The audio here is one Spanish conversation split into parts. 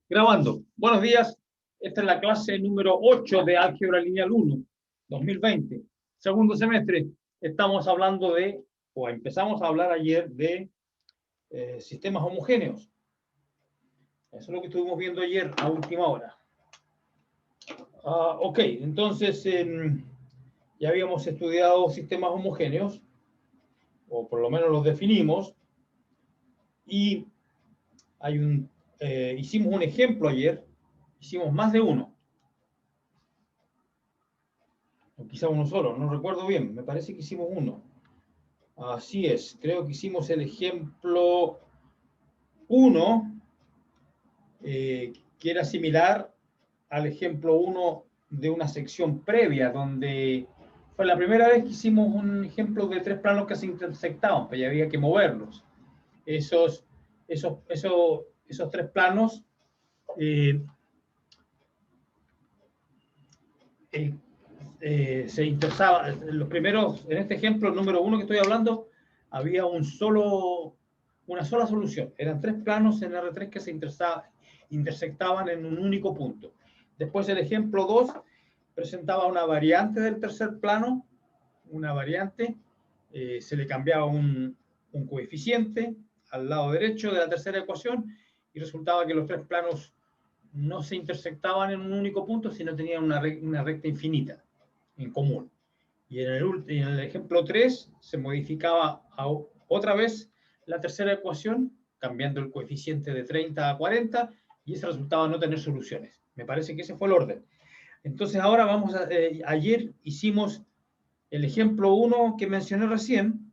Grabando. Buenos días. Esta es la clase número 8 de Álgebra Lineal 1, 2020. Segundo semestre. Estamos hablando de, o empezamos a hablar ayer de sistemas homogéneos. Eso es lo que estuvimos viendo ayer a última hora. Ok, entonces ya habíamos estudiado sistemas homogéneos, o por lo menos los definimos, y hay hicimos un ejemplo ayer, hicimos más de uno. O quizá uno solo, no recuerdo bien, me parece que hicimos uno. Así es, creo que hicimos el ejemplo 1, que era similar al ejemplo 1 de una sección previa, donde fue la primera vez que hicimos un ejemplo de tres planos que se intersectaban, pues ya había que moverlos. Esos tres planos se interesaba, los primeros, en este ejemplo, el número 1 que estoy hablando, había una sola solución. Eran tres planos en R3 que se intersectaban en un único punto. Después el ejemplo 2 presentaba una variante del tercer plano, una variante, se le cambiaba un coeficiente al lado derecho de la tercera ecuación y resultaba que los tres planos no se intersectaban en un único punto, sino tenían una recta infinita en común. Y en el ejemplo 3 se modificaba otra vez la tercera ecuación, cambiando el coeficiente de 30 a 40, y ese resultaba no tener soluciones. Me parece que ese fue el orden. Entonces ahora ayer hicimos el ejemplo 1 que mencioné recién,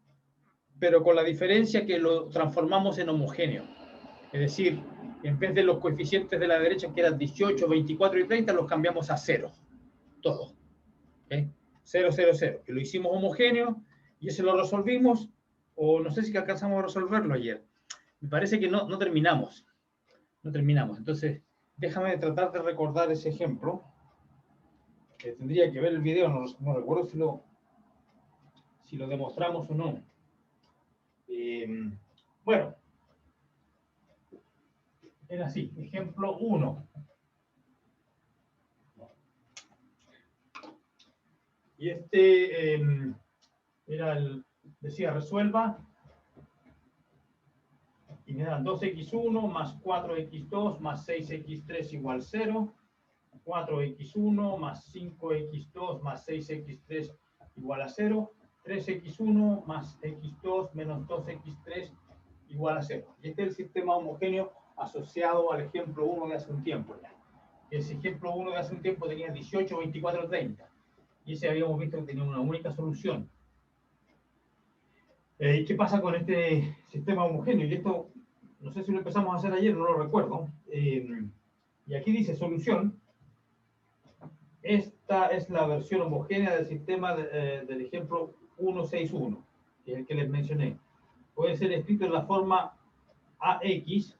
pero con la diferencia que lo transformamos en homogéneo. Es decir, en vez de los coeficientes de la derecha, que eran 18, 24 y 30, los cambiamos a 0. Todos. ¿Okay? 0, 0, 0. Y lo hicimos homogéneo y ese lo resolvimos, o no sé si alcanzamos a resolverlo ayer. Me parece que no terminamos. No terminamos. Entonces, déjame tratar de recordar ese ejemplo. Tendría que ver el video, no recuerdo si lo demostramos o no. Bueno. Era así, ejemplo 1. Y decía resuelva, y me dan 2x1 más 4x2 más 6x3 igual 0, 4x1 más 5x2 más 6x3 igual a 0, 3x1 más x2 menos 2x3 igual a 0. Y este es el sistema homogéneo asociado al ejemplo 1 de hace un tiempo ya. Ese ejemplo 1 de hace un tiempo tenía 18, 24, 30. Y ese habíamos visto que tenía una única solución. ¿Y qué pasa con este sistema homogéneo? Y esto, no sé si lo empezamos a hacer ayer, no lo recuerdo. Y aquí dice solución. Esta es la versión homogénea del sistema del ejemplo 161, que es el que les mencioné. Puede ser escrito en la forma AX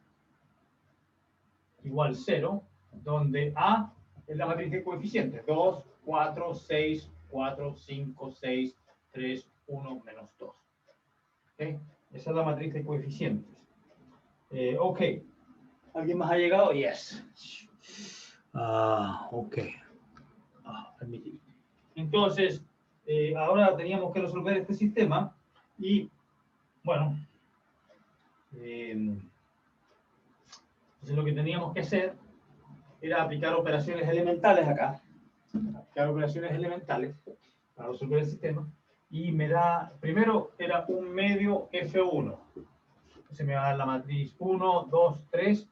igual 0, donde A es la matriz de coeficientes. 2, 4, 6, 4, 5, 6, 3, 1, menos 2. ¿Okay? Esa es la matriz de coeficientes. Ok. ¿Alguien más ha llegado? Yes. Ok. Permíteme. Entonces, ahora teníamos que resolver este sistema y, bueno, entonces lo que teníamos que hacer era aplicar operaciones elementales acá. Aplicar operaciones elementales para resolver el sistema. Y me da, primero era un medio F1. Entonces me va a dar la matriz 1, 2, 3,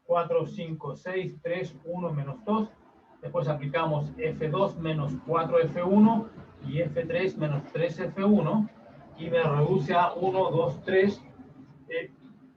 4, 5, 6, 3, 1, menos 2. Después aplicamos F2 menos 4F1 y F3 menos 3F1. Y me reduce a 1, 2, 3.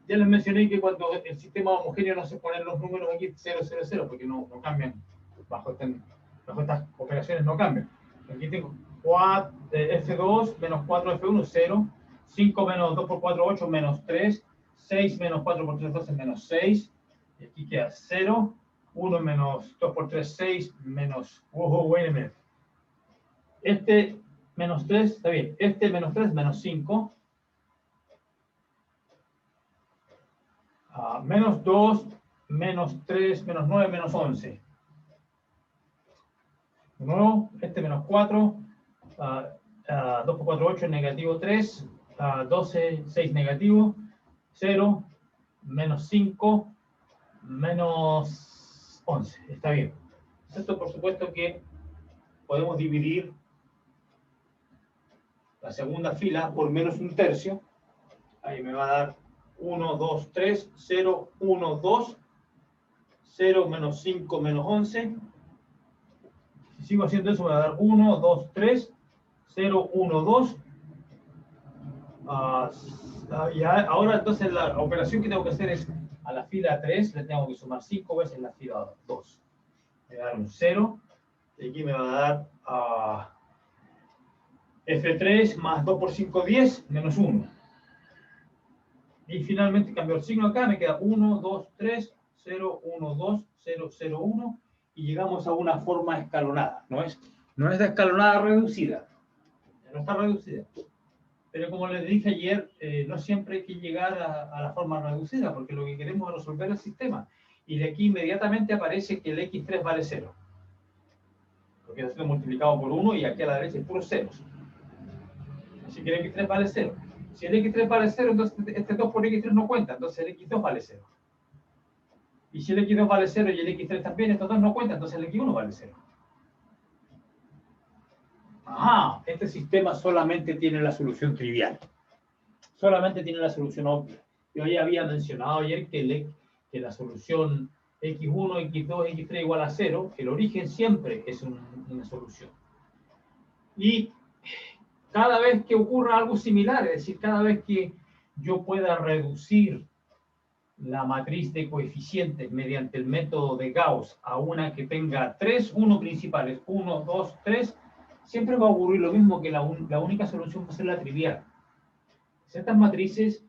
Ya les mencioné que cuando el sistema homogéneo no se ponen los números aquí 0, 0, 0, porque no cambian. Bajo estas operaciones no cambian. Aquí tengo F2 menos 4F1, 0. 5 menos 2 por 4, 8, menos 3. 6 menos 4 por 3, 12, menos 6. Y aquí queda 0. 1 menos 2 por 3, 6, menos... wait a minute. Este menos 3, está bien. Este menos 3, menos 5. Menos 2, menos 3, menos 9, menos 11. De nuevo, este menos 4, 2 por 4, 8, negativo 3, 12, 6 negativo, 0, menos 5, menos 11. Está bien. Esto, por supuesto, que podemos dividir la segunda fila por menos un tercio. Ahí me va a dar 1, 2, 3, 0, 1, 2, 0, menos 5, menos 11. Si sigo haciendo eso, me va a dar 1, 2, 3, 0, 1, 2. Ahora, entonces, la operación que tengo que hacer es a la fila 3 le tengo que sumar 5 veces la fila 2. Me va a dar un 0. Y aquí me va a dar F3 más 2 por 5, 10, menos 1. Y finalmente cambio el signo acá, me queda 1, 2, 3, 0, 1, 2, 0, 0, 1. Y llegamos a una forma escalonada. No es de escalonada reducida. No está reducida. Pero como les dije ayer, no siempre hay que llegar a la forma reducida, porque lo que queremos es resolver el sistema. Y de aquí inmediatamente aparece que el x3 vale 0. Porque ha sido multiplicado por 1 y aquí a la derecha hay puros ceros. Así que el x3 vale 0. Si el x3 vale 0, entonces este 2 por x3 no cuenta, entonces el x2 vale 0. Y si el x2 vale 0 y el x3 también, estos dos no cuentan, entonces el x1 vale 0. Ajá, este sistema solamente tiene la solución trivial. Solamente tiene la solución obvia. Yo ya había mencionado ayer que la solución x1, x2, x3 igual a 0, el origen siempre es una solución. Y cada vez que ocurra algo similar, es decir, cada vez que yo pueda reducir la matriz de coeficientes mediante el método de Gauss a una que tenga 3 1 principales, 1, 2, 3, siempre va a ocurrir lo mismo, que la única solución va a ser la trivial. Ciertas matrices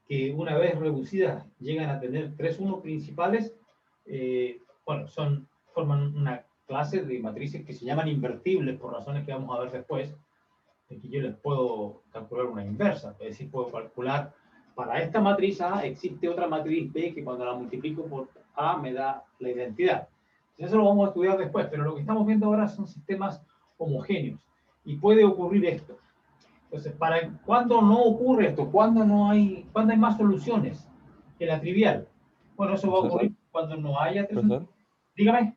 que una vez reducidas llegan a tener 3 1 principales, bueno, forman una clase de matrices que se llaman invertibles, por razones que vamos a ver después, de que yo les puedo calcular una inversa, es decir, puedo calcular para esta matriz A existe otra matriz B que cuando la multiplico por A me da la identidad. Eso lo vamos a estudiar después, pero lo que estamos viendo ahora son sistemas homogéneos y puede ocurrir esto. Entonces, ¿cuándo no ocurre esto? ¿Cuándo hay más soluciones que la trivial? Bueno, eso va a ocurrir cuando no haya tres. Profesor, Dígame.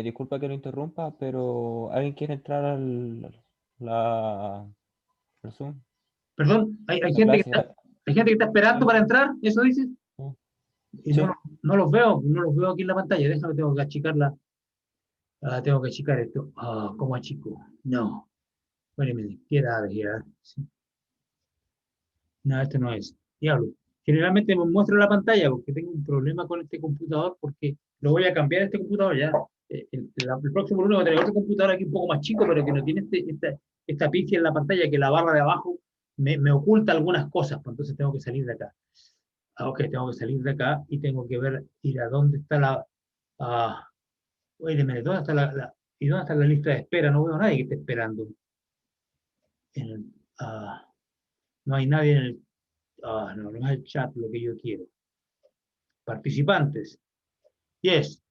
disculpa que lo interrumpa, pero ¿alguien quiere entrar al Zoom? Perdón, hay La gente clase. hay gente que está esperando para entrar, ¿eso dices? Y Sí. no los veo aquí en la pantalla. Déjame, tengo que achicarla. Tengo que achicar esto. ¿Cómo achico? No. Wait a minute, get out of here. Sí. No, este no es. Diablo. Generalmente me muestro la pantalla porque tengo un problema con este computador, porque lo voy a cambiar este computador ya. El próximo lunes voy a tener otro computador aquí un poco más chico, pero que no tiene esta pifia en la pantalla, que la barra de abajo me oculta algunas cosas, pues entonces tengo que salir de acá. Ok, tengo que salir de acá y tengo que ir a dónde está oye, ¿dónde está ¿y dónde está la lista de espera? No veo a nadie que esté esperando. En el, no hay nadie en el, no es el chat lo que yo quiero. Participantes. Yes.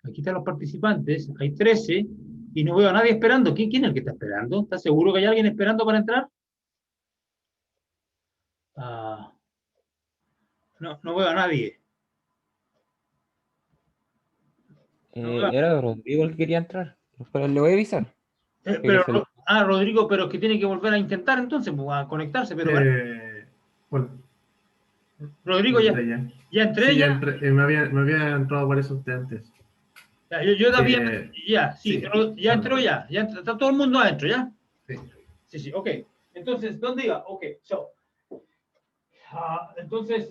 Aquí están los participantes. Hay 13 y no veo a nadie esperando. ¿Quién es el que está esperando? ¿Estás seguro que hay alguien esperando para entrar? No veo a nadie. No veo Era Rodrigo el que quería entrar, pero le voy a avisar. Que pero, se lo- Rodrigo, pero es que tiene que volver a intentar entonces, pues, a conectarse. Pero Bueno, Rodrigo, entré ya. ya entré Sí, ya ya. entré. Me había entrado por eso usted antes. Ya, yo también, ya, sí, Sí, ya entró ya, está todo el mundo adentro, ¿ya? sí. Sí, ok. Entonces, ¿dónde iba? Ok, entonces,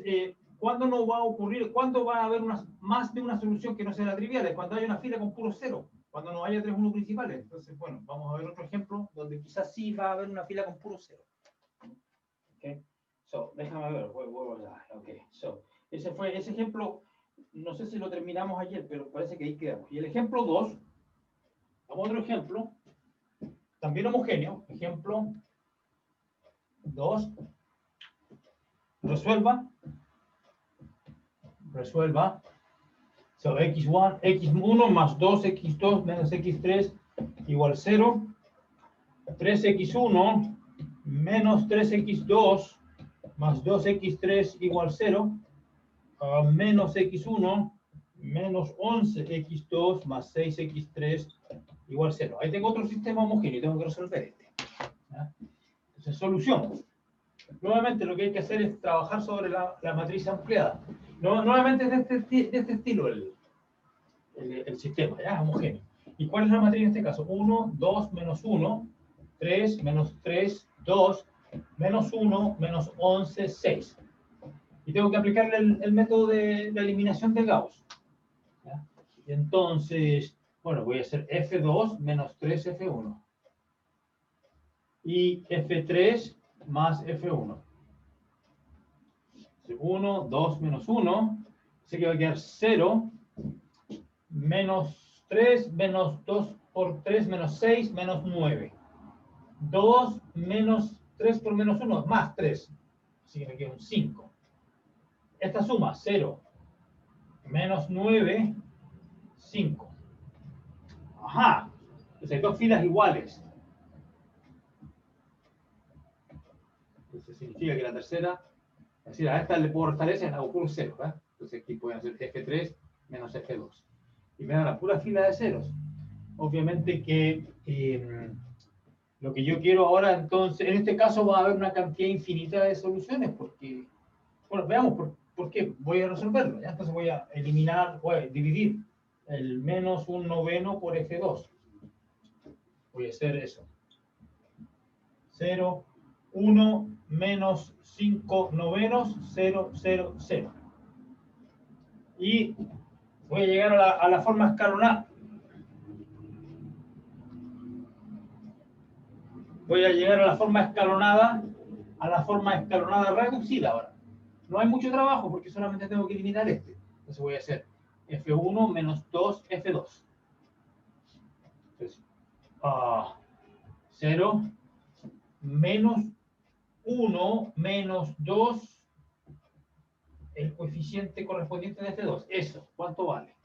¿cuándo no va a ocurrir? ¿Cuándo va a haber más de una solución que no sea la trivial? Es cuando haya una fila con puro cero, cuando no haya 3 1 principales. Entonces, bueno, vamos a ver otro ejemplo donde quizás sí va a haber una fila con puro cero. Ok, déjame ver, vuelvo allá. Ok, ese ejemplo, no sé si lo terminamos ayer, pero parece que ahí quedamos. Y el ejemplo 2, vamos a otro ejemplo, también homogéneo, ejemplo 2, resuelva resuelva. So, x1 más 2x2 menos x3 igual 0. 3x1 menos 3x2 más 2x3 igual 0. Menos x1 menos 11x2 más 6x3 igual 0. Ahí tengo otro sistema homogéneo y tengo que resolver este. ¿Ya? Entonces, solución. Nuevamente lo que hay que hacer es trabajar sobre la matriz ampliada. Nuevamente es de este estilo el sistema, ¿ya? Homogéneo. ¿Y cuál es la matriz en este caso? 1, 2, menos 1, 3, menos 3, 2, menos 1, menos 11, 6. Y tengo que aplicarle el método de la eliminación de Gauss. ¿Ya? Entonces, bueno, voy a hacer F2 menos 3F1. Y F3 más F1. 1, 2 menos 1. Así que va a quedar 0. Menos 3 menos 2 por 3 menos 6 menos 9. 2 menos 3 por menos 1 más 3. Así que me queda un 5. Esta suma 0 menos 9, 5. Ajá. Entonces hay dos filas iguales. Entonces significa que la tercera, es decir, a esta le puedo restar ese, hago puro 0. ¿eh? Entonces aquí pueden hacer F3 menos F2. Y me da la pura fila de ceros. Obviamente que lo que yo quiero ahora, entonces, en este caso va a haber una cantidad infinita de soluciones, porque, bueno, veamos por qué voy a resolverlo. ¿ya? Entonces voy a eliminar, voy a dividir el menos 1/9 por F2. Voy a hacer eso. 0, 1, menos 5/9, 0, 0, 0. Y voy a llegar a la forma escalonada. Voy a llegar a la forma escalonada reducida ahora. No hay mucho trabajo porque solamente tengo que eliminar este. Entonces voy a hacer F1 menos 2F2. Entonces, 0 menos 1 menos 2, el coeficiente correspondiente de F2. Eso, ¿cuánto vale?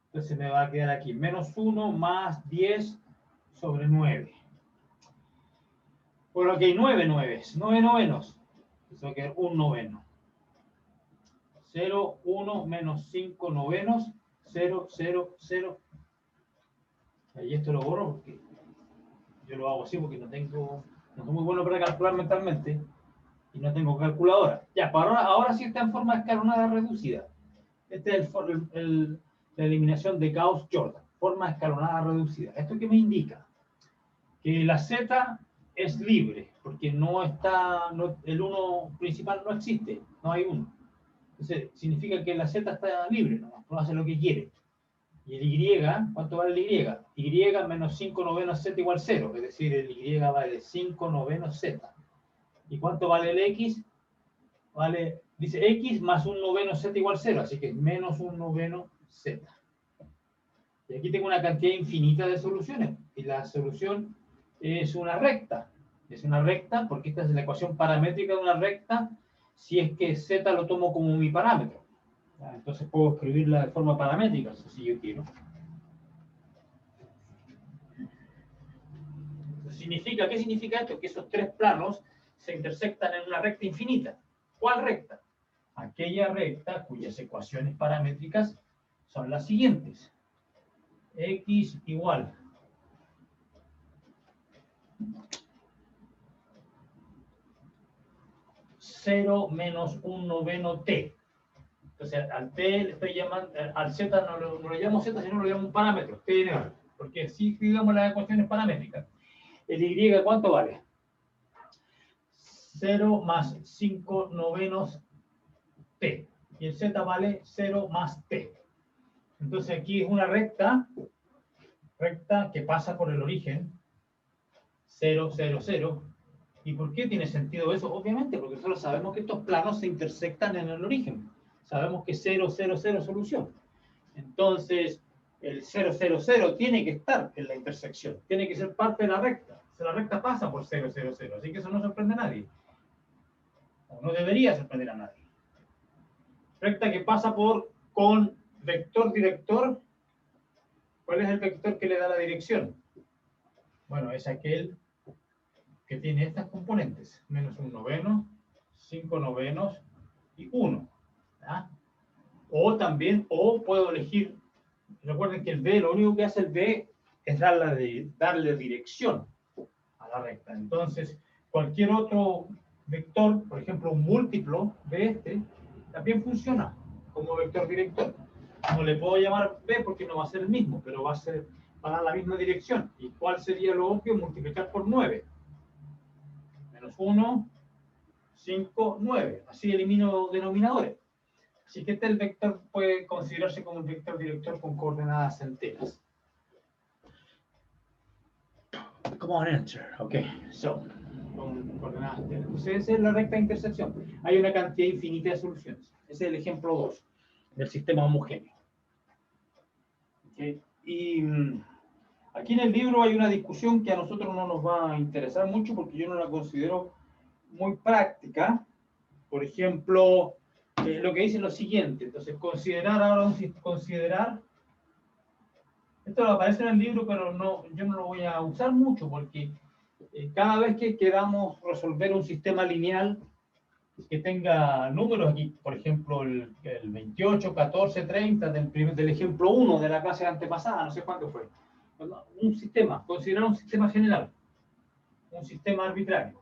Entonces me va a quedar aquí menos 1 más 10 sobre 9. Bueno, aquí hay 9 novenos. Entonces va a quedar 1 noveno. 0, 1 menos 5 novenos. 0, 0, 0. Y esto lo borro porque yo lo hago así porque no soy muy bueno para calcular mentalmente y no tengo calculadora. Ya, ahora sí está en forma escalonada reducida. Este es la eliminación de Gauss-Jordan. Forma escalonada reducida. ¿Esto qué me indica? Que la Z es libre, porque el 1 principal no existe, no hay 1. Entonces, significa que la Z está libre, no hace lo que quiere. Y el Y, ¿cuánto vale el Y? Y menos 5 novenos Z igual 0, es decir, el Y vale 5 novenos Z. ¿Y cuánto vale el X? Dice X más 1 noveno Z igual 0, así que es menos 1 noveno Z. Y aquí tengo una cantidad infinita de soluciones, y la solución es una recta. Es una recta porque esta es la ecuación paramétrica de una recta si es que Z lo tomo como mi parámetro. Entonces puedo escribirla de forma paramétrica, si yo quiero. ¿Qué significa esto? Que esos tres planos se intersectan en una recta infinita. ¿Cuál recta? Aquella recta cuyas ecuaciones paramétricas son las siguientes. X igual 0 menos 1 noveno t. Entonces, al t le estoy llamando, al z no lo llamo z, sino lo llamo un parámetro, t en r, porque si digamos las ecuaciones paramétricas. El y, ¿cuánto vale? 0 más 5 novenos t. Y el z vale 0 más t. Entonces, aquí es una recta que pasa por el origen 0, 0, 0. ¿Y por qué tiene sentido eso? Obviamente, porque nosotros sabemos que estos planos se intersectan en el origen. Sabemos que 0, 0, 0 solución. Entonces, el 0, 0, 0 tiene que estar en la intersección. Tiene que ser parte de la recta. O sea, la recta pasa por 0, 0, 0. Así que eso no sorprende a nadie. O no debería sorprender a nadie. Recta que pasa por con vector director. ¿Cuál es el vector que le da la dirección? Bueno, es aquel que tiene estas componentes, menos 1 noveno, 5 novenos y 1. ¿Ya? O también, o puedo elegir, recuerden que el B, lo único que hace el B es darle dirección a la recta. Entonces, cualquier otro vector, por ejemplo, un múltiplo de este, también funciona como vector director. No le puedo llamar B porque no va a ser el mismo, pero va a dar la misma dirección. ¿Y cuál sería lo obvio? Multiplicar por 9. Menos 1, 5, 9. Así elimino denominadores. Así que el vector puede considerarse como un vector director con coordenadas enteras. Come on, enter. Ok, so, con coordenadas enteras. Entonces, esa es la recta de intersección. Hay una cantidad infinita de soluciones. Ese es el ejemplo 2 del sistema homogéneo. Okay. Y aquí en el libro hay una discusión que a nosotros no nos va a interesar mucho porque yo no la considero muy práctica. Por ejemplo, lo que dice es lo siguiente. Entonces, considerar, esto aparece en el libro, pero yo no lo voy a usar mucho porque cada vez que queramos resolver un sistema lineal que tenga números aquí, por ejemplo, el 28, 14, 30 del ejemplo 1 de la clase antepasada, no sé cuánto fue. Un sistema, considerar un sistema general, un sistema arbitrario,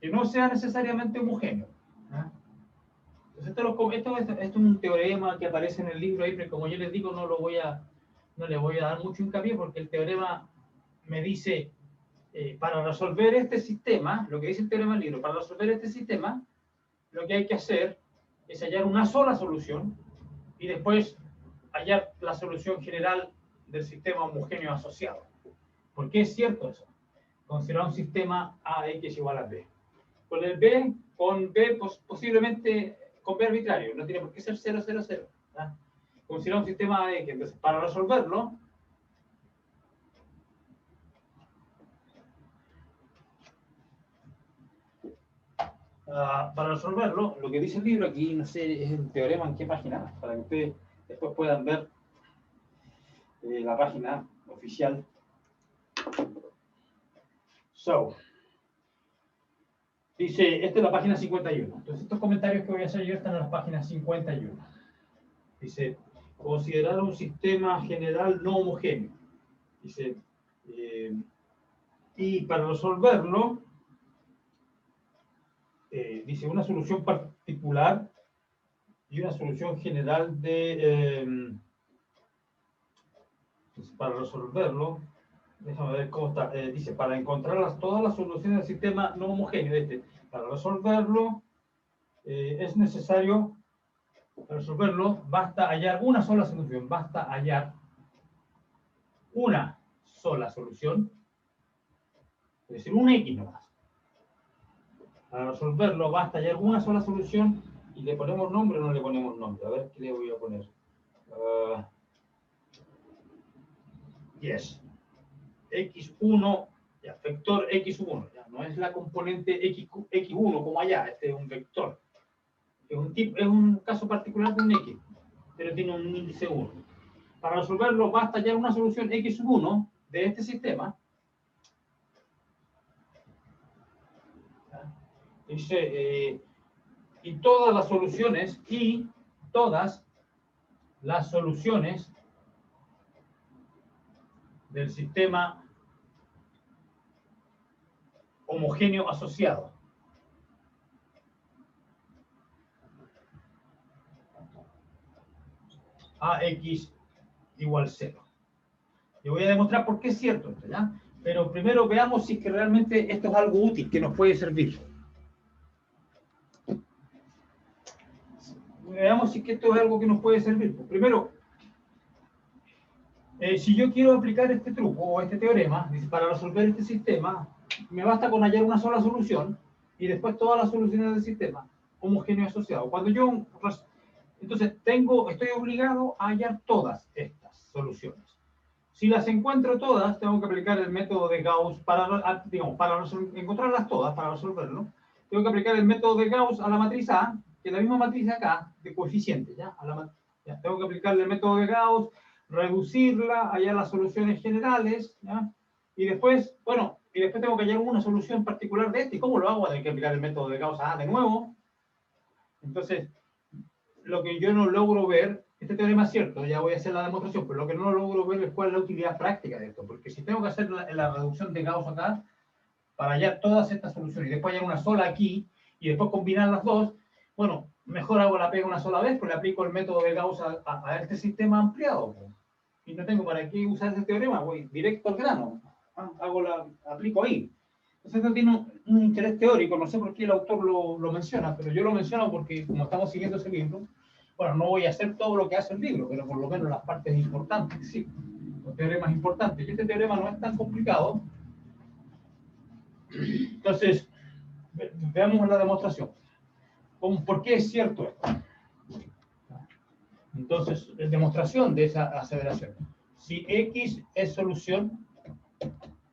que no sea necesariamente homogéneo. ¿Ah? Entonces, esto es un teorema que aparece en el libro ahí, pero como yo les digo, no le voy a dar mucho hincapié porque el teorema me dice, para resolver este sistema, lo que dice el teorema del libro, para resolver este sistema, lo que hay que hacer es hallar una sola solución y después hallar la solución general del sistema homogéneo asociado. ¿Por qué es cierto eso? Considerar un sistema AX igual a B. Con B posiblemente con B arbitrario, no tiene por qué ser 0, 0, 0. ¿Ah? Considerar un sistema AX. Entonces, para resolverlo, lo que dice el libro aquí, no sé, es el teorema en qué página, para que ustedes después puedan ver la página oficial. Dice, esta es la página 51. Entonces, estos comentarios que voy a hacer yo están en la página 51. Dice, considerar un sistema general no homogéneo. Dice, y para resolverlo, dice una solución particular y una solución general de... para resolverlo, déjame ver cómo está, dice, para encontrar todas las soluciones del sistema no homogéneo. Para resolverlo, es necesario, para resolverlo, basta hallar una sola solución, basta hallar una sola solución, es decir, un X nomás. Para resolverlo, basta hallar una sola solución y le ponemos nombre o no le ponemos nombre. A ver, ¿qué le voy a poner? Yes. X1, ya, vector X1, ya, no es la componente X1 como allá, este es un vector. Es un caso particular de un X, pero tiene un índice 1. Para resolverlo, basta hallar una solución X1 de este sistema. Dice, y todas las soluciones del sistema homogéneo asociado. AX igual 0. Y voy a demostrar por qué es cierto esto, ¿ya? Pero primero veamos si es que realmente esto es algo útil, que nos puede servir. Veamos si es que esto es algo que nos puede servir. Pues primero, si yo quiero aplicar este truco o este teorema, dice, para resolver este sistema, me basta con hallar una sola solución y después todas las soluciones del sistema homogéneo asociado. Entonces, estoy obligado a hallar todas estas soluciones. Si las encuentro todas, tengo que aplicar el método de Gauss para encontrarlas todas, para resolverlo. Tengo que aplicar el método de Gauss a la matriz A, que la misma matriz de acá, de coeficientes, ¿ya? Ya tengo que aplicarle el método de Gauss, reducirla, hallar las soluciones generales, ¿ya? Y después, bueno, y después tengo que hallar una solución particular de este. ¿Y cómo lo hago? Tengo que aplicar el método de Gauss de nuevo. Entonces, lo que yo no logro ver, este teorema es cierto, ya voy a hacer la demostración, pero lo que no logro ver es cuál es la utilidad práctica de esto. Porque si tengo que hacer la reducción de Gauss acá, para hallar todas estas soluciones, y después hallar una sola aquí, y después combinar las dos, bueno, mejor hago la pega una sola vez, pues le aplico el método de Gauss a este sistema ampliado. Y no tengo para qué usar ese teorema, voy directo al grano. Aplico ahí. Entonces esto tiene un interés teórico, no sé por qué el autor lo menciona, pero yo lo menciono porque como estamos siguiendo ese libro, bueno, no voy a hacer todo lo que hace el libro, pero por lo menos las partes importantes, sí, los teoremas importantes. Y este teorema no es tan complicado. Entonces, veamos la demostración. ¿Por qué es cierto esto? Entonces, demostración de esa aseveración. Si X es solución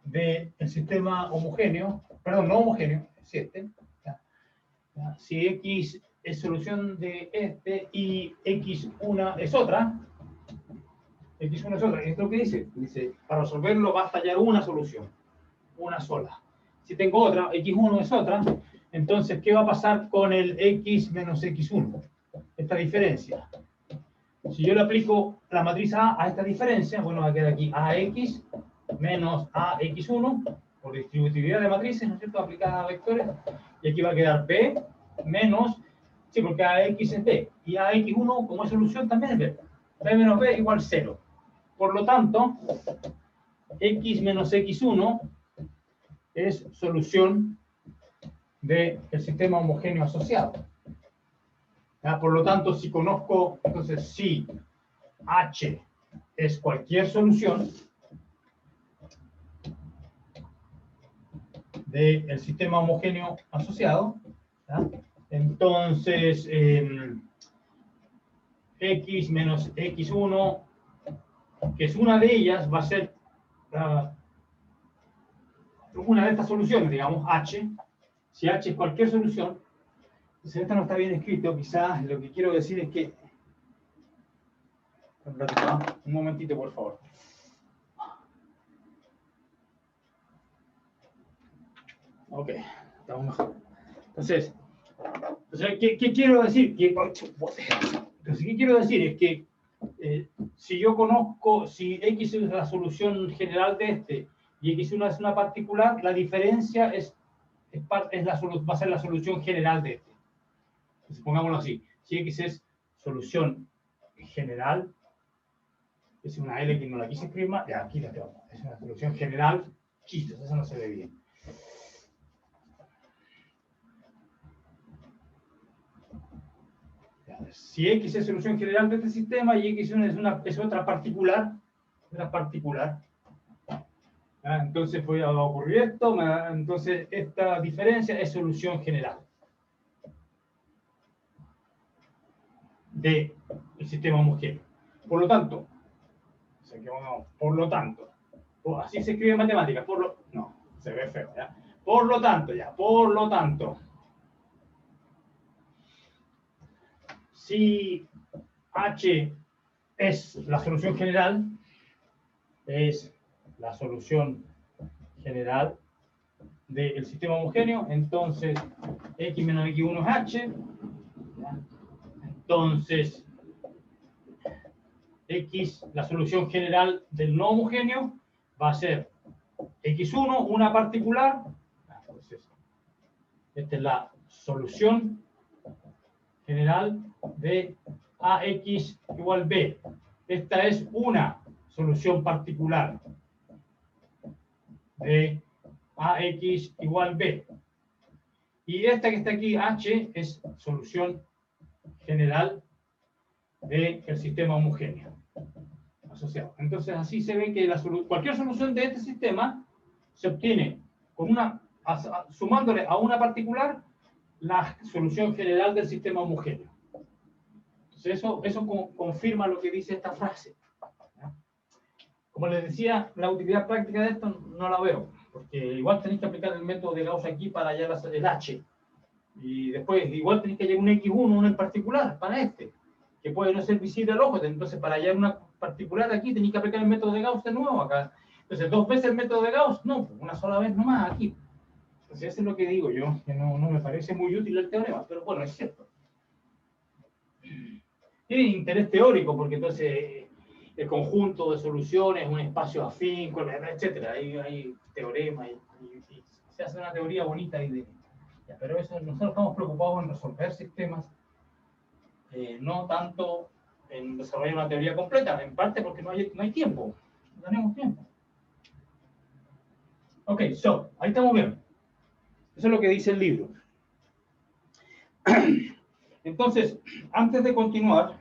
del sistema homogéneo, perdón, no homogéneo, es este. Si X es solución de este y X1 es otra, X1 es otra. ¿Esto es lo que dice? Dice, para resolverlo basta hallar una solución, una sola. Si tengo otra, X1 es otra, entonces, ¿qué va a pasar con el X menos X1? Esta diferencia. Si yo le aplico la matriz A esta diferencia, bueno, va a quedar aquí AX menos AX1 por distributividad de matrices, ¿no es cierto?, aplicada a vectores. Y aquí va a quedar B menos, sí, porque AX es B. Y AX1 como es solución también es B. B menos B igual 0. Por lo tanto, X menos X1 es solución del sistema homogéneo asociado. ¿Ya? Por lo tanto, si conozco, entonces, si H es cualquier solución del sistema homogéneo asociado, ¿ya? Entonces, X menos X1, que es una de ellas, va a ser una de estas soluciones, digamos, H. Si H es cualquier solución, si esto no está bien escrito, quizás lo que quiero decir es que... Un momentito, por favor. Ok, estamos mejor. Entonces, ¿qué quiero decir? Entonces, ¿qué quiero decir? Es que si yo conozco, si X es la solución general de este y X1 es una particular, la diferencia va a ser la solución general de este. Entonces, pongámoslo así. Si X es solución general, es una L que no la quise escribir más, ya aquí la tengo. Es una solución general, chistes, eso no se ve bien. Si X es solución general de este sistema y X1 es otra particular, entonces va a ocurrir esto, entonces esta diferencia es solución general del sistema homogéneo. Por lo tanto, así se escribe en matemáticas, no, se ve feo, ¿ya? Por lo tanto, si H es la solución general, del sistema homogéneo, entonces X menos X1 es H, ¿ya? Entonces X, la solución general del no homogéneo, va a ser X1, una particular. Entonces, esta es la solución general de AX igual B. Esta es una solución particular de AX igual B. Y esta que está aquí, H, es solución general del sistema homogéneo asociado. Entonces, así se ve que cualquier solución de este sistema se obtiene con sumándole a una la solución general del sistema homogéneo. Entonces, eso confirma lo que dice esta frase. Como les decía, la utilidad práctica de esto no la veo, porque igual tenéis que aplicar el método de Gauss aquí para hallar el H. Y después, igual tenés que hallar un X1, uno en particular, para este, que puede no ser visible al ojo. Entonces, para hallar una particular aquí, tenés que aplicar el método de Gauss de nuevo acá. Entonces, 2 veces el método de Gauss, no, una sola vez nomás aquí. Entonces, eso es lo que digo yo, que no me parece muy útil el teorema, pero bueno, es cierto. Tiene interés teórico, porque entonces el conjunto de soluciones es un espacio afín, etcétera. Hay teoremas y se hace una teoría bonita y ya, pero eso, nosotros estamos preocupados en resolver sistemas, no tanto en desarrollar una teoría completa, en parte porque no hay tiempo, no tenemos tiempo. Ok, ahí estamos bien. Eso es lo que dice el libro. Entonces, antes de continuar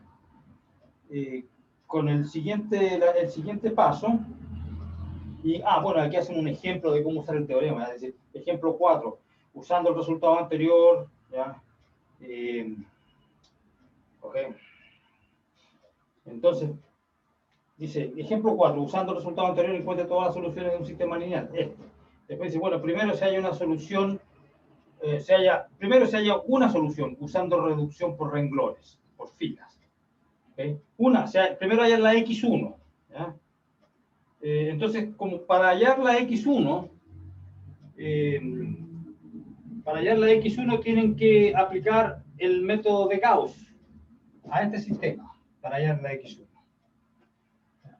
con el siguiente paso, bueno, aquí hacen un ejemplo de cómo usar el teorema, es decir, ejemplo 4, usando el resultado anterior, ¿ya? Ok. Entonces, dice, ejemplo 4, usando el resultado anterior, encuentre todas las soluciones de un sistema lineal. Después dice, bueno, primero se halla una solución, primero se halla una solución usando reducción por renglones, por filas. ¿Okay? Primero hallar la X1. ¿Ya? Entonces, como para hallar la X1, tienen que aplicar el método de Gauss a este sistema para hallar la X1.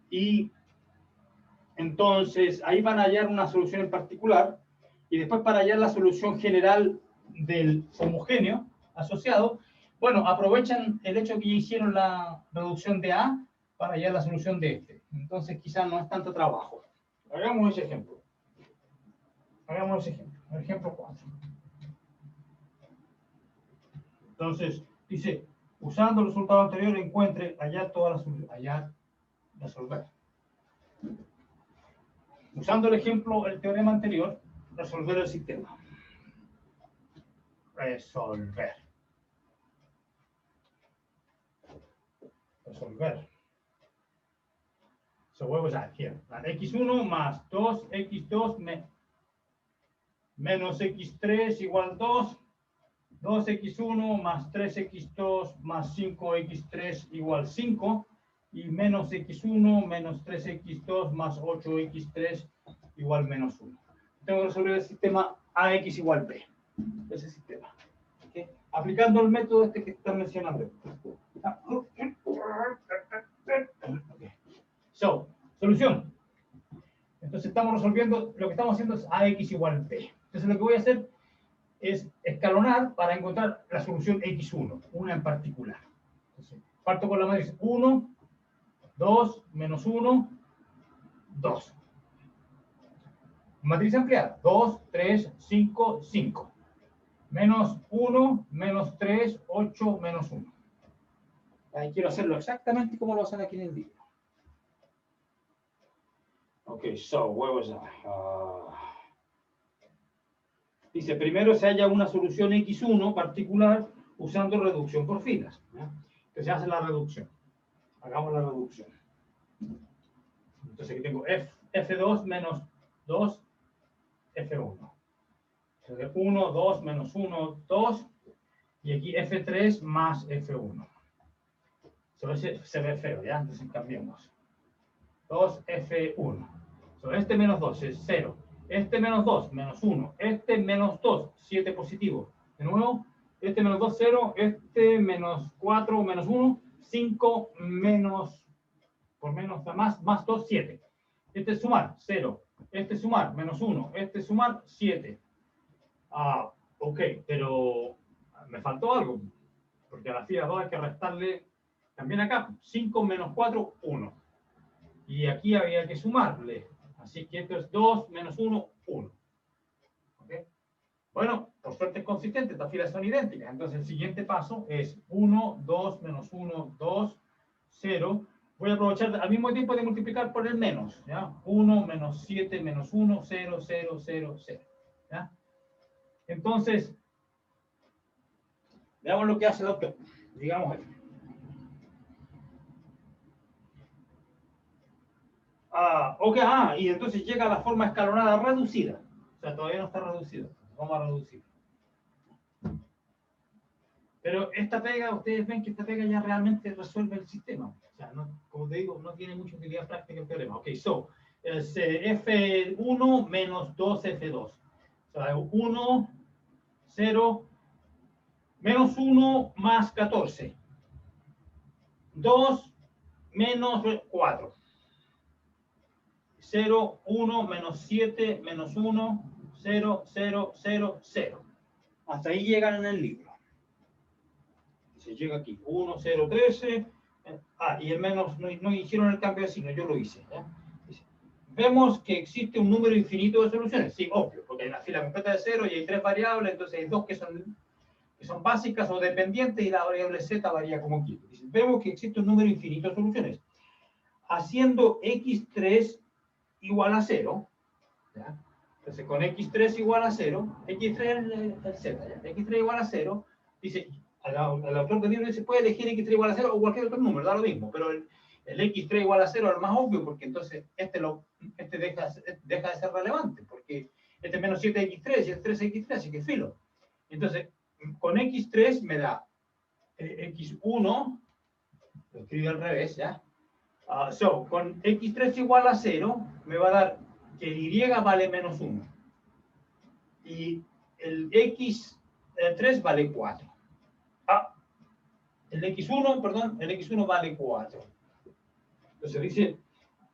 Y entonces ahí van a hallar una solución en particular y después para hallar la solución general del homogéneo asociado, bueno, aprovechan el hecho que ya hicieron la reducción de A para hallar la solución de este. Entonces quizás no es tanto trabajo. Hagamos ese ejemplo. El ejemplo 4. Entonces, dice, usando el resultado anterior, encuentre, hallar todas las soluciones, hallar, resolver. Usando el ejemplo, el teorema anterior, resolver el sistema. Resolver. So what was that here? X1 más 2x2 menos x3 igual 2. 2x1 más 3x2 más 5x3 igual 5. Y menos x1 menos 3x2 más 8x3 igual menos 1. Tengo que resolver el sistema AX igual B. Ese sistema. ¿Okay? Aplicando el método que están mencionando. Okay. Solución. Entonces estamos resolviendo, lo que estamos haciendo es AX igual B. Entonces lo que voy a hacer es escalonar para encontrar la solución X1, una en particular. Entonces, parto con la matriz 1, 2, menos 1, 2. Matriz ampliada, 2, 3, 5, 5. Menos 1, menos 3, 8, menos 1. Ahí quiero hacerlo exactamente como lo hacen aquí en el libro. Ok, where was I? Dice, primero se halla una solución X1 particular usando reducción por filas. ¿Ya? Entonces se hace la reducción. Hagamos la reducción. Entonces aquí tengo F2 menos 2, F1. Entonces 1, 2, menos 1, 2. Y aquí F3 más F1. Se ve feo, ¿ya? Entonces cambiamos. 2, F1. Este menos 2 es 0. Este menos 2, menos 1. Este menos 2, 7 positivo. De nuevo, este menos 2, 0. Este menos 4, menos 1, 5, menos, por menos, más 2, 7. Este es sumar, 0. Este es sumar, menos 1. Este es sumar, 7. Ok, pero me faltó algo. Porque a la fila 2 hay que restarle, también acá, 5 menos 4, 1. Y aquí había que sumarle. Así que esto es 2 menos 1, 1. ¿Okay? Bueno, por suerte es consistente, estas filas son idénticas. Entonces el siguiente paso es 1, 2, menos 1, 2, 0. Voy a aprovechar al mismo tiempo de multiplicar por el menos. ¿Ya? 1, menos 7, menos 1, 0, 0, 0, 0. ¿Ya? Entonces, veamos lo que hace el autor. Digamos esto. Ok, y entonces llega a la forma escalonada reducida. O sea, todavía no está reducido. Vamos a reducir. Pero esta pega, ustedes ven que esta pega ya realmente resuelve el sistema. O sea, no, como te digo, no tiene mucha utilidad práctica el teorema. Ok, so, es F1 menos 2F2. O sea, 1, 0, menos 1 más 14. 2 menos 4. 0, 1, menos 7, menos 1, 0, 0, 0, 0. Hasta ahí llegan en el libro. Se llega aquí, 1, 0, 13. Y el menos, no hicieron el cambio de signo, yo lo hice. ¿Ya? Vemos que existe un número infinito de soluciones. Sí, obvio, porque hay una fila completa de 0 y hay 3 variables, entonces hay 2 que son básicas o dependientes y la variable z varía como quiera. Vemos que existe un número infinito de soluciones. Haciendo x3 igual a 0, ¿ya? Entonces con x3 igual a 0, x3 es el z, ¿ya? X3 igual a 0, dice, al autor del libro dice, puede elegir x3 igual a 0 o cualquier otro número, da lo mismo, pero el x3 igual a 0 es el más obvio, porque entonces este deja de ser relevante, porque este es menos 7x3 y el 3x3, así que filo. Entonces, con x3 me da x1, lo escribo al revés, ¿ya? Con x3 igual a 0, me va a dar que el y vale menos 1. Y el x3 vale 4. El x1 vale 4. Entonces dice,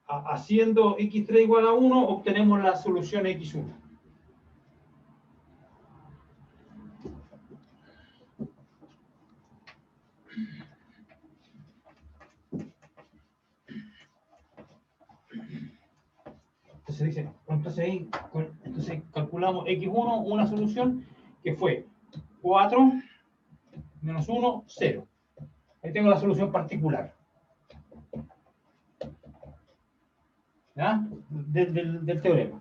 haciendo x3 igual a 1, obtenemos la solución x1. Entonces dice, entonces calculamos x1, una solución que fue 4 menos 1, 0. Ahí tengo la solución particular. ¿Ya? Del teorema.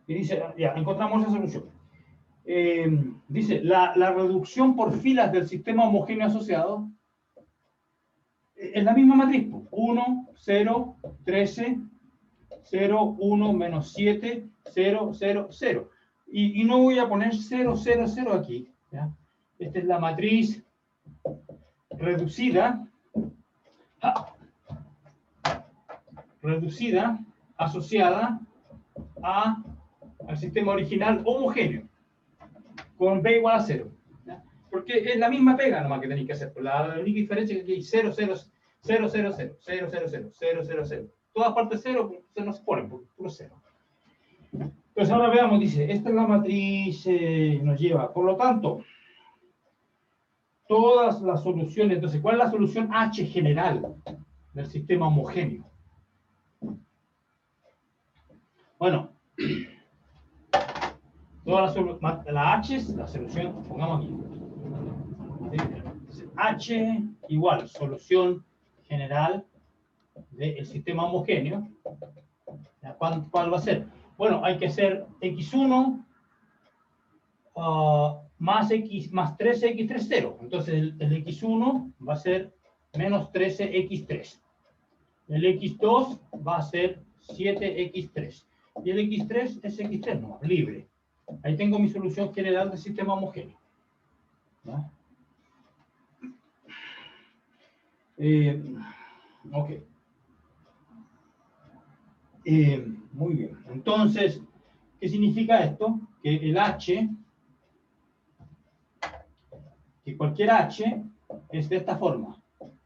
Y dice, ya, encontramos la solución. Dice, la reducción por filas del sistema homogéneo asociado es la misma matriz. 1, 0, 13, 0, 1, menos 7, 0, 0, 0. Y no voy a poner 0, 0, 0 aquí. ¿Ya? Esta es la matriz reducida, asociada al sistema original homogéneo, con B igual a 0. ¿Ya? Porque es la misma pega nomás que tenéis que hacer. La única diferencia es que aquí hay 0, 0, 0, 0, 0, 0, 0, 0, 0, 0, 0, 0. Todas partes 0 se nos ponen, por puro 0. Entonces ahora veamos, dice, esta es la matriz, nos lleva, por lo tanto, todas las soluciones, entonces, ¿cuál es la solución H general del sistema homogéneo? Bueno, la H es la solución, pongamos aquí. H igual, solución general del sistema homogéneo. ¿Cuál va a ser? Bueno, hay que hacer x1 más 13x3, 0. Entonces el x1 va a ser menos 13x3. El x2 va a ser 7x3. Y el x3 es x3, no, libre. Ahí tengo mi solución general del sistema homogéneo. ¿Ya? Ok. Muy bien. Entonces, ¿qué significa esto? Que el H, que cualquier H es de esta forma.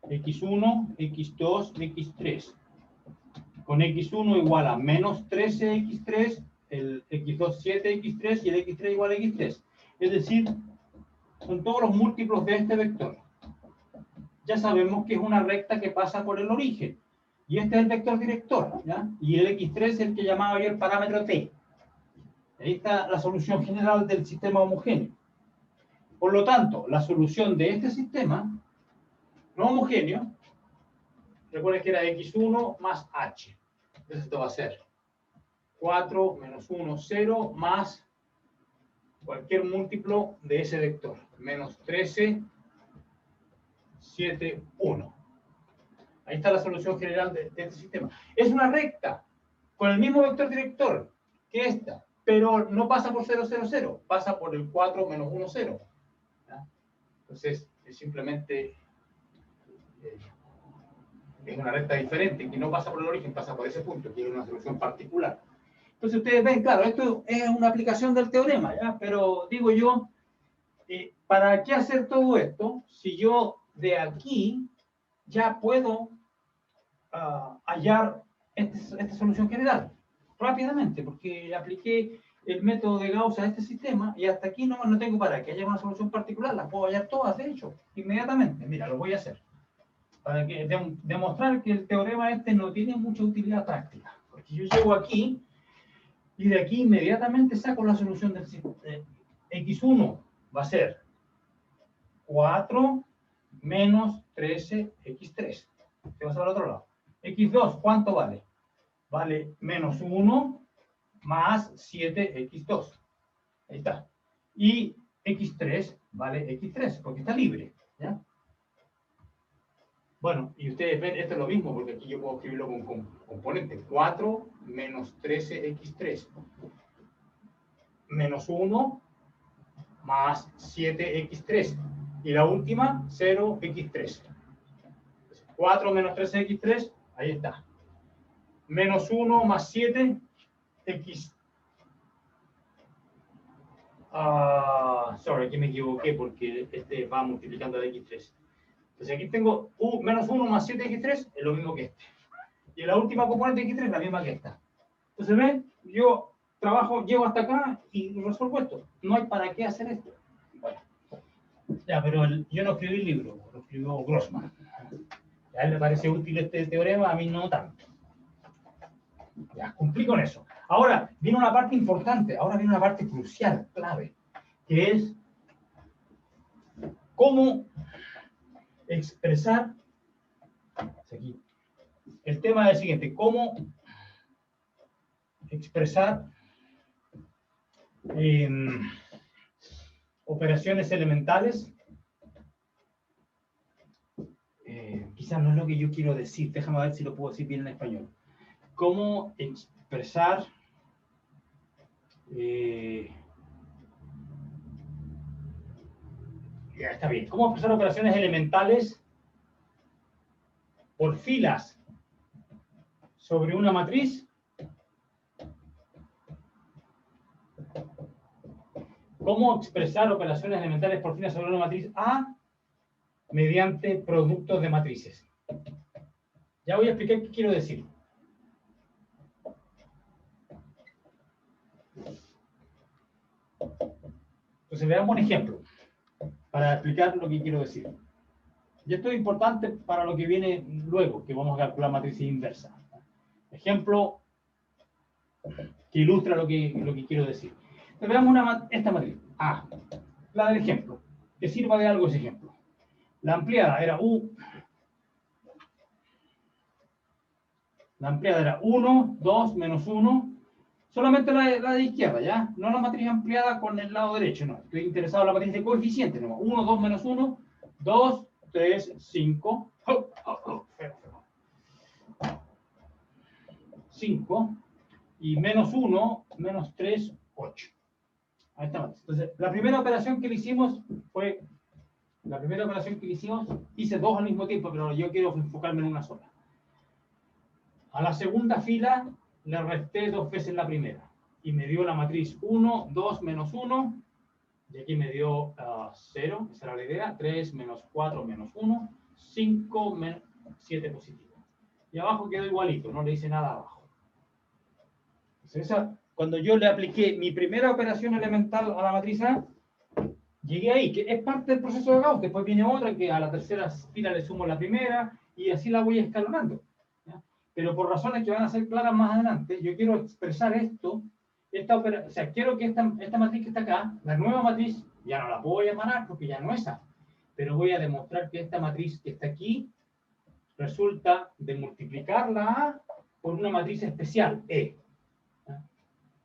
x1, x2, x3. Con x1 igual a menos 13x3, el x2 7x3 y el x3 igual a x3. Es decir, son todos los múltiplos de este vector. Ya sabemos que es una recta que pasa por el origen. Y este es el vector director, ¿ya? Y el x3 es el que llamaba yo el parámetro t. Ahí está la solución general del sistema homogéneo. Por lo tanto, la solución de este sistema no homogéneo, recuerden que era x1 más h. Entonces esto va a ser 4 menos 1, 0, más cualquier múltiplo de ese vector. Menos 13, 7, 1. Ahí está la solución general de este sistema. Es una recta con el mismo vector director que esta, pero no pasa por 0, 0, 0. Pasa por el 4 menos 1, 0. ¿Ya? Entonces, es simplemente es una recta diferente, que no pasa por el origen, pasa por ese punto, que es una solución particular. Entonces ustedes ven, claro, esto es una aplicación del teorema, ¿ya? Pero digo yo, ¿para qué hacer todo esto si yo de aquí ya puedo hallar esta solución general rápidamente? Porque apliqué el método de Gauss a este sistema y hasta aquí no tengo para que haya una solución particular, las puedo hallar todas, de hecho, inmediatamente. Mira, lo voy a hacer. Para que, demostrar que el teorema este no tiene mucha utilidad práctica. Porque yo llego aquí y de aquí inmediatamente saco la solución del sistema. X1 va a ser 4 menos 13x3. ¿Qué vas al otro lado? X2, ¿cuánto vale? Vale menos 1 más 7x2. Ahí está. Y x3 vale x3, porque está libre. ¿Ya? Bueno, y ustedes ven, esto es lo mismo, porque aquí yo puedo escribirlo con componentes. 4 menos 13x3 menos 1 más 7x3. Y la última, 0x3. 4 menos 13x3, ahí está. Menos 1 más 7x. Sorry, aquí me equivoqué porque este va multiplicando de x3. Entonces aquí tengo menos 1 más 7x3, es lo mismo que este. Y la última componente de x3 es la misma que esta. Entonces, ¿ven? Yo trabajo, llego hasta acá y resuelvo esto. No hay para qué hacer esto. Bueno, ya, pero yo no escribí el libro, lo escribió Grossman. A él le parece útil este teorema, a mí no tanto. Ya, cumplí con eso. Ahora, viene una parte importante, ahora viene una parte crucial, clave, que es cómo expresar, aquí, el tema es el siguiente, cómo expresar operaciones elementales. Quizás no es lo que yo quiero decir, déjame ver si lo puedo decir bien en español. Cómo expresar ya está bien. ¿Cómo expresar operaciones elementales por filas sobre una matriz? ¿Cómo expresar operaciones elementales por filas sobre una matriz A mediante productos de matrices? Ya voy a explicar qué quiero decir. Entonces veamos un ejemplo para explicar lo que quiero decir. Y esto es importante para lo que viene luego, que vamos a calcular matrices inversas. Ejemplo que ilustra lo que quiero decir. Entonces veamos esta matriz. A, la del ejemplo, que sirva de algo ese ejemplo. La ampliada era U. La ampliada era 1, 2, menos 1. Solamente la de izquierda, ¿ya? No la matriz ampliada con el lado derecho, no. Estoy interesado en la matriz de coeficientes, no. 1, 2, menos 1, 2, 3, 5. 5. Y menos 1, menos 3, 8. Ahí está. Entonces, la primera operación que le hicimos fue... hice dos al mismo tiempo, pero yo quiero enfocarme en una sola. A la segunda fila le resté 2 veces la primera. Y me dio la matriz 1, 2, menos 1. Y aquí me dio 0, esa era la idea. 3, menos 4, menos 1. 5, menos 7 positivo. Y abajo quedó igualito, no le hice nada abajo. Entonces, cuando yo le apliqué mi primera operación elemental a la matriz A, llegué ahí, que es parte del proceso de Gauss. Después viene otra que a la tercera fila le sumo la primera y así la voy escalonando. ¿Ya? Pero por razones que van a ser claras más adelante, yo quiero expresar esto, o sea, quiero que esta matriz que está acá, la nueva matriz, ya no la puedo llamar A porque ya no es A, pero voy a demostrar que esta matriz que está aquí resulta de multiplicar la A por una matriz especial, E. ¿Ya?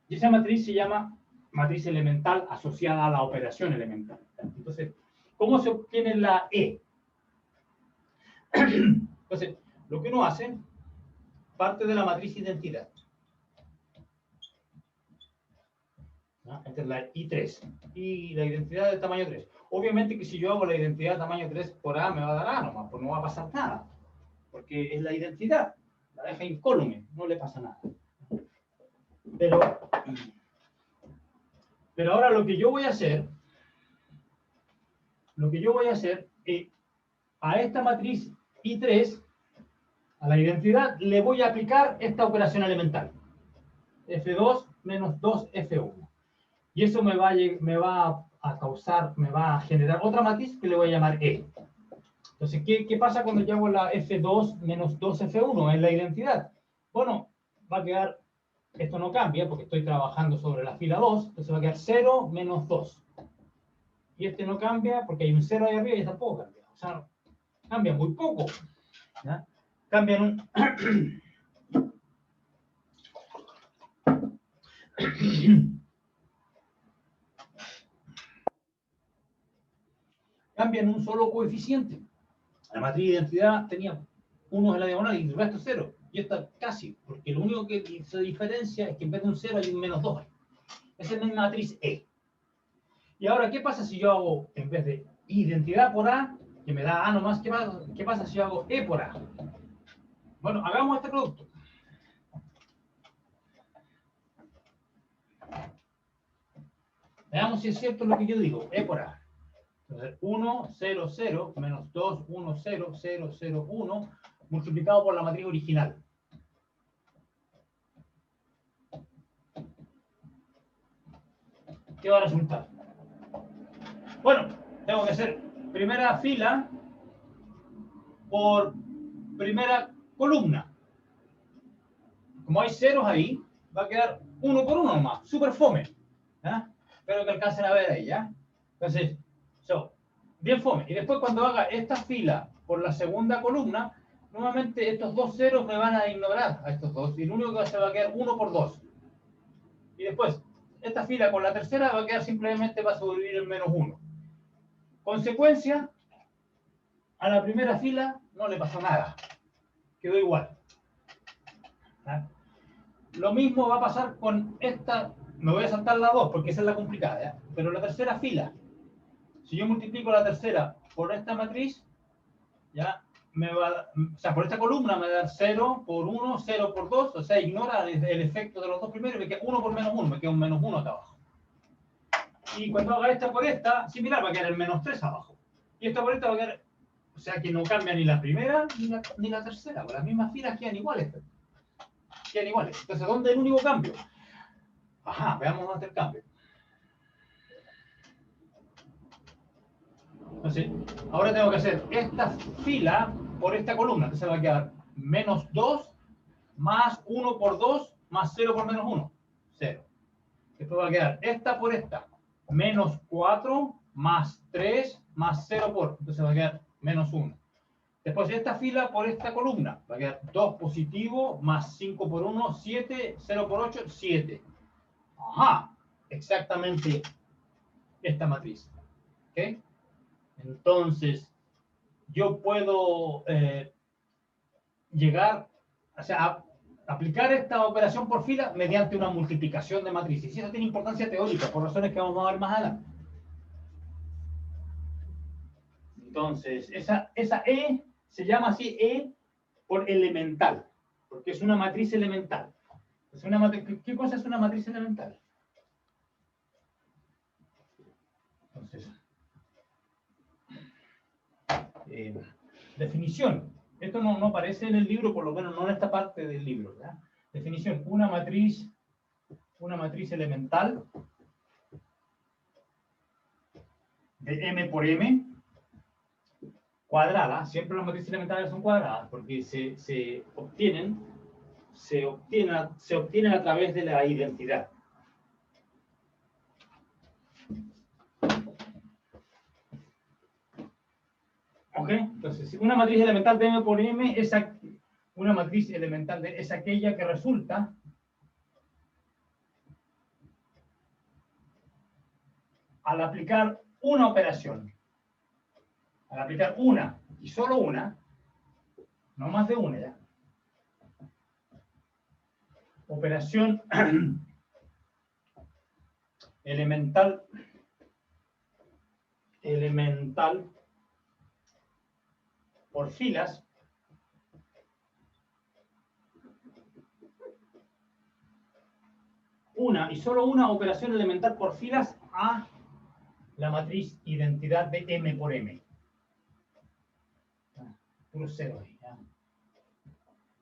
Y esa matriz se llama matriz elemental asociada a la operación elemental. Entonces, ¿cómo se obtiene la E? Entonces, lo que uno hace, parte de la matriz identidad. ¿No? Esta es la I3. Y la identidad del tamaño 3. Obviamente que si yo hago la identidad tamaño 3 por A, me va a dar A nomás, pues no va a pasar nada. Porque es la identidad. La deja incólume, no le pasa nada. Pero ahora lo que yo voy a hacer es a esta matriz I3, a la identidad, le voy a aplicar esta operación elemental. F2 menos 2F1. Y eso me va a generar otra matriz que le voy a llamar E. Entonces, ¿qué pasa cuando yo hago la F2 menos 2F1 en la identidad? Bueno, va a quedar, esto no cambia porque estoy trabajando sobre la fila 2, entonces va a quedar 0 menos 2. Y este no cambia porque hay un 0 ahí arriba y tampoco cambia. O sea, cambia muy poco. ¿Ya? Cambian un... cambian un solo coeficiente. La matriz de identidad tenía 1 en la diagonal y el resto 0. Y esta casi, porque lo único que se diferencia es que en vez de un 0 hay un menos 2. Esa es mi matriz E. Y ahora, ¿qué pasa si yo hago, en vez de identidad por A, que me da A nomás, qué pasa si yo hago E por A? Bueno, hagamos este producto. Veamos si es cierto lo que yo digo, E por A. Entonces, 1, 0, 0, menos 2, 1, 0, 0, 0, 1, multiplicado por la matriz original. ¿Qué va a resultar? Bueno, tengo que hacer primera fila por primera columna. Como hay ceros ahí, va a quedar 1 por 1 nomás, súper fome. ¿Ya? Espero que alcancen a ver ahí, ¿ya? Entonces, bien fome. Y después cuando haga esta fila por la segunda columna, nuevamente estos dos ceros me van a ignorar a estos dos. Y lo único que se va a quedar 1 por 2. Y después, esta fila con la tercera va a quedar simplemente, va a sobrevivir el menos 1. Consecuencia, a la primera fila no le pasó nada. Quedó igual. ¿Ya? Lo mismo va a pasar con esta, me voy a saltar la 2 porque esa es la complicada, ¿ya? Pero la tercera fila, si yo multiplico la tercera por esta matriz, ya me va, o sea, por esta columna me va a dar 0 por 1, 0 por 2, o sea, ignora el efecto de los dos primeros, me queda 1 por menos 1, me queda un menos 1 acá abajo. Y cuando haga esta por esta, similar, va a quedar el menos 3 abajo. Y esta por esta va a quedar, o sea, que no cambia ni la primera ni la tercera, pues las mismas filas quedan iguales. Quedan iguales. Entonces, ¿dónde es el único cambio? Ajá, veamos dónde está el cambio. Entonces, ahora tengo que hacer esta fila por esta columna. Entonces va a quedar menos 2 más 1 por 2 más 0 por menos 1. 0. Después va a quedar esta por esta. Menos 4 más 3 más 0 por. Entonces va a quedar menos 1. Después esta fila por esta columna. Va a quedar 2 positivo más 5 por 1, 7, 0 por 8, 7. Ajá, exactamente esta matriz. ¿Ok? Entonces, yo puedo llegar, o sea, aplicar esta operación por fila mediante una multiplicación de matrices. Y eso tiene importancia teórica, por razones que vamos a ver más adelante. Entonces, esa E se llama así E por elemental, porque es una matriz elemental. ¿Qué cosa es una matriz elemental? Entonces, definición. Esto no aparece en el libro, por lo menos no en esta parte del libro, ¿verdad? Definición. Una matriz elemental de M por M cuadrada. Siempre las matrices elementales son cuadradas porque se obtienen a través de la identidad. ¿Ok? Entonces, una matriz elemental de M por M es una matriz elemental es aquella que resulta al aplicar una operación. Al aplicar una y solo una, no más de una ya. Operación elemental elemental por filas una y solo una operación elemental por filas a la matriz identidad de M por M. Puro cero ahí, ¿ya?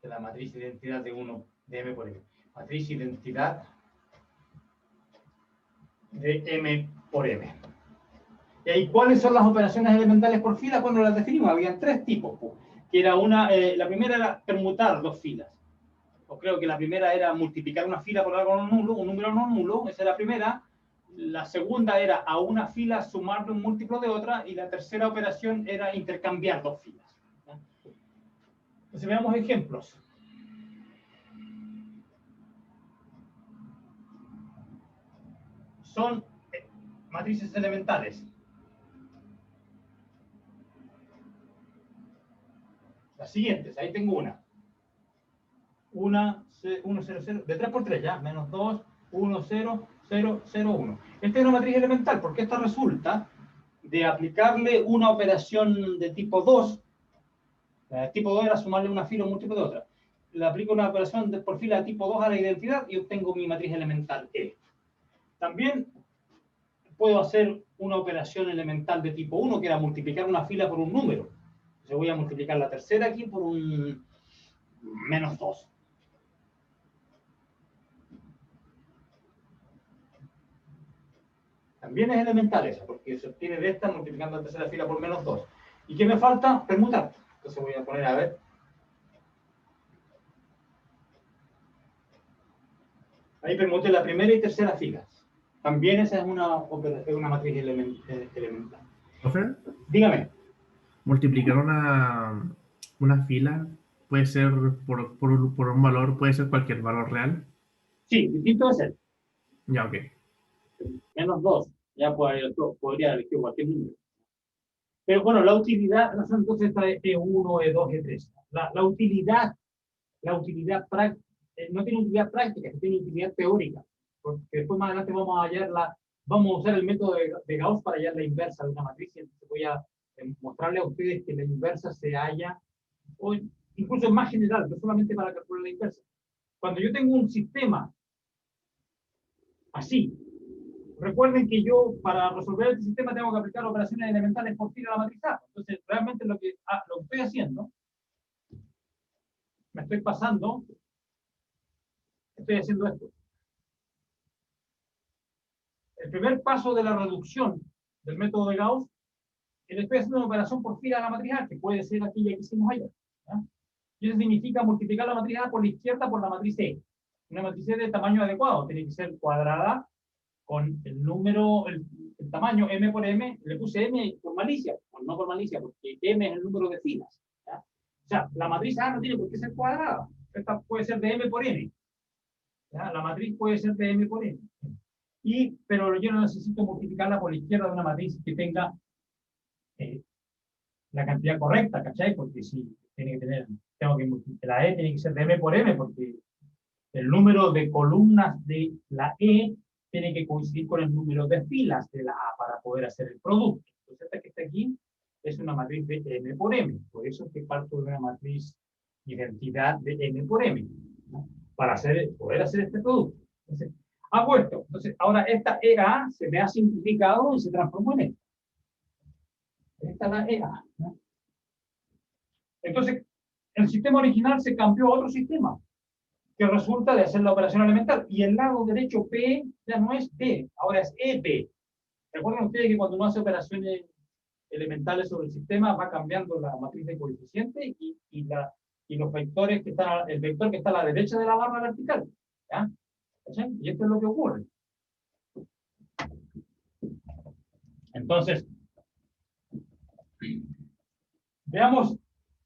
De la matriz identidad de 1 de M por M. Matriz identidad de M por M. ¿Y ahí cuáles son las operaciones elementales por fila? Cuando las definimos, habían tres tipos. Que era la primera era permutar dos filas. O creo que la primera era multiplicar una fila por algo no nulo, un número no nulo, esa es la primera. La segunda era a una fila sumarle un múltiplo de otra, y la tercera operación era intercambiar dos filas. Entonces veamos ejemplos. Son matrices elementales. Las siguientes, ahí tengo una. 1, 0, 0, de 3 por 3, ya, menos 2, 1, 0, 0, 0, 1. Esta es una matriz elemental, porque esta resulta de aplicarle una operación de tipo 2. Tipo 2 era sumarle una fila o un múltiplo de otra. Le aplico una operación por fila de tipo 2 a la identidad y obtengo mi matriz elemental E. También puedo hacer una operación elemental de tipo 1, que era multiplicar una fila por un número. Entonces voy a multiplicar la tercera aquí por un menos 2. También es elemental esa, porque se obtiene de esta multiplicando la tercera fila por menos 2. ¿Y qué me falta? Permutar. Entonces voy a poner, a ver. Ahí permuté la primera y tercera filas. También esa es una matriz elemental. ¿Profe? Dígame. Multiplicar una fila puede ser por un valor, puede ser cualquier valor real. Sí, distinto es el. Ya, ok. Menos 2. Ya podría elegir cualquier número. Pero bueno, la utilidad, entonces está E1, E2, E3. La utilidad práctica, no tiene utilidad práctica, tiene utilidad teórica. Porque después más adelante vamos a usar el método de Gauss para hallar la inversa de una matriz. Y entonces voy a mostrarle a ustedes que la inversa se halla, o incluso es más general, no solamente para calcular la inversa. Cuando yo tengo un sistema así, recuerden que yo, para resolver este sistema, tengo que aplicar operaciones elementales por fila a la matriz A. Entonces, realmente lo que estoy haciendo, me estoy pasando, estoy haciendo esto. El primer paso de la reducción del método de Gauss, le estoy haciendo una operación por fila a la matriz A, que puede ser aquella que hicimos ayer. ¿Ya? Y eso significa multiplicar la matriz A por la izquierda por la matriz E. Una matriz E de tamaño adecuado, tiene que ser cuadrada con el número, el tamaño M por M. Le puse M por malicia, no por malicia, porque M es el número de filas. ¿Ya? O sea, la matriz A no tiene por qué ser cuadrada. Esta puede ser de M por M. ¿Ya? La matriz puede ser de M por M. Pero yo no necesito multiplicarla por la izquierda de una matriz que tenga la cantidad correcta, ¿cachai? Porque si tiene que tener, la E tiene que ser de M por M, porque el número de columnas de la E tiene que coincidir con el número de filas de la A para poder hacer el producto. Entonces, esta que está aquí es una matriz de M por M. Por eso es que parto de una matriz identidad de M por M, ¿no? Para poder hacer este producto. Entonces, hago esto. Entonces, ahora esta EA se me ha simplificado y se transformó en esta. Esta es la EA, ¿no? Entonces, el sistema original se cambió a otro sistema, que resulta de hacer la operación elemental. Y el lado derecho P ya no es P, ahora es EP. Recuerden ustedes que cuando uno hace operaciones elementales sobre el sistema, va cambiando la matriz de coeficientes y los vectores el vector que está a la derecha de la barra vertical. ¿Ya? Y esto es lo que ocurre. Entonces,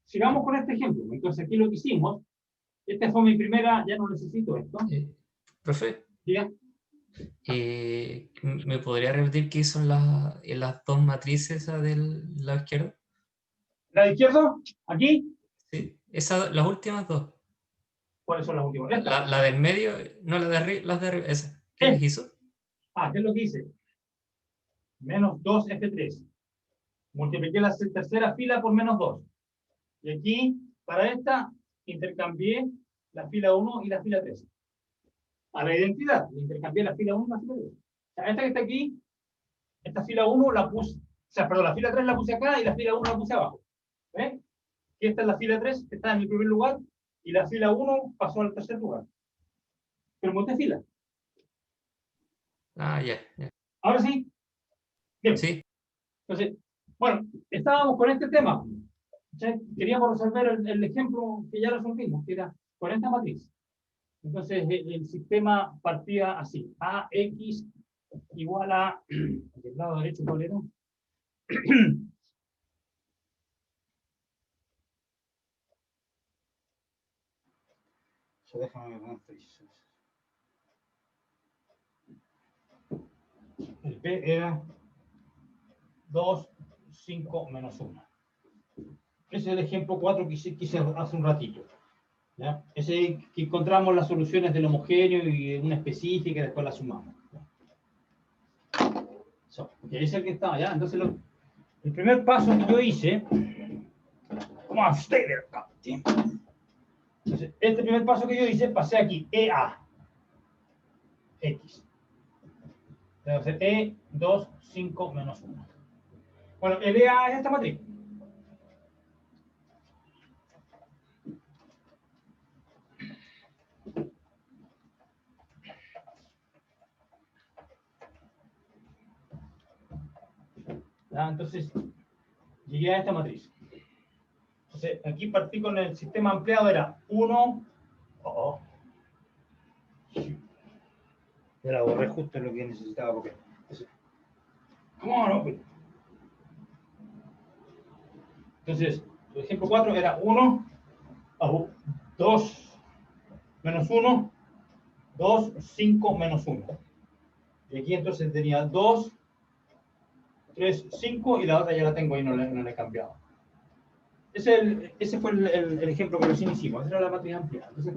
sigamos con este ejemplo. Entonces, aquí lo que hicimos, esta fue mi primera, ya no necesito esto. Profe, ¿Diga? ¿me podría repetir qué son las dos matrices del lado izquierdo? ¿La de izquierdo? ¿Aquí? Sí, las últimas dos. ¿Cuáles son las últimas? ¿Esta? La del medio, no la de arriba, las de arriba, esa. ¿Qué les hizo? ¿Qué es lo que hice? Menos 2F3. multipliqué la tercera fila por menos 2. Y aquí, para esta, intercambié la fila 1 y la fila 3. A la identidad, intercambié la fila 1 y la fila 3. O sea, esta que está aquí, esta fila 1 la puse, o sea, perdón, la fila 3 la puse acá y la fila 1 la puse abajo. ¿Ves? Y esta es la fila 3, que está en el primer lugar, y la fila 1 pasó al tercer lugar. Pero monté fila. Ah, ya. Ahora sí. Bien. Sí. Entonces, bueno, estábamos con este tema. Queríamos resolver el ejemplo que ya resolvimos, que era con esta matriz. Entonces, el sistema partía así. AX igual a... del lado derecho, ¿cuál era? Déjame ver. El P era 2, 5, menos 1. Ese es el ejemplo 4 que quise hace un ratito. ¿Ya? Ese que encontramos las soluciones del homogéneo y de una específica y después la sumamos. Y ahí es el que estaba, ¿ya? Entonces, el primer paso que yo hice... Entonces, este primer paso que yo hice, pasé aquí, EA. X. Entonces, E, 2, 5, menos 1. Bueno, el EA es esta matriz. ¿Ya? Entonces, llegué a esta matriz. Entonces, aquí partí con el sistema ampliado, era 1. Ya la borré justo en lo que necesitaba, porque... ¿Cómo no? Entonces, el ejemplo 4 era 1, 2, menos 1, 2, 5, menos 1. Y aquí entonces tenía 2, 3, 5, y la otra ya la tengo ahí, no la he cambiado. Ese fue el ejemplo que recién hicimos, esa era la matriz ampliada. Entonces,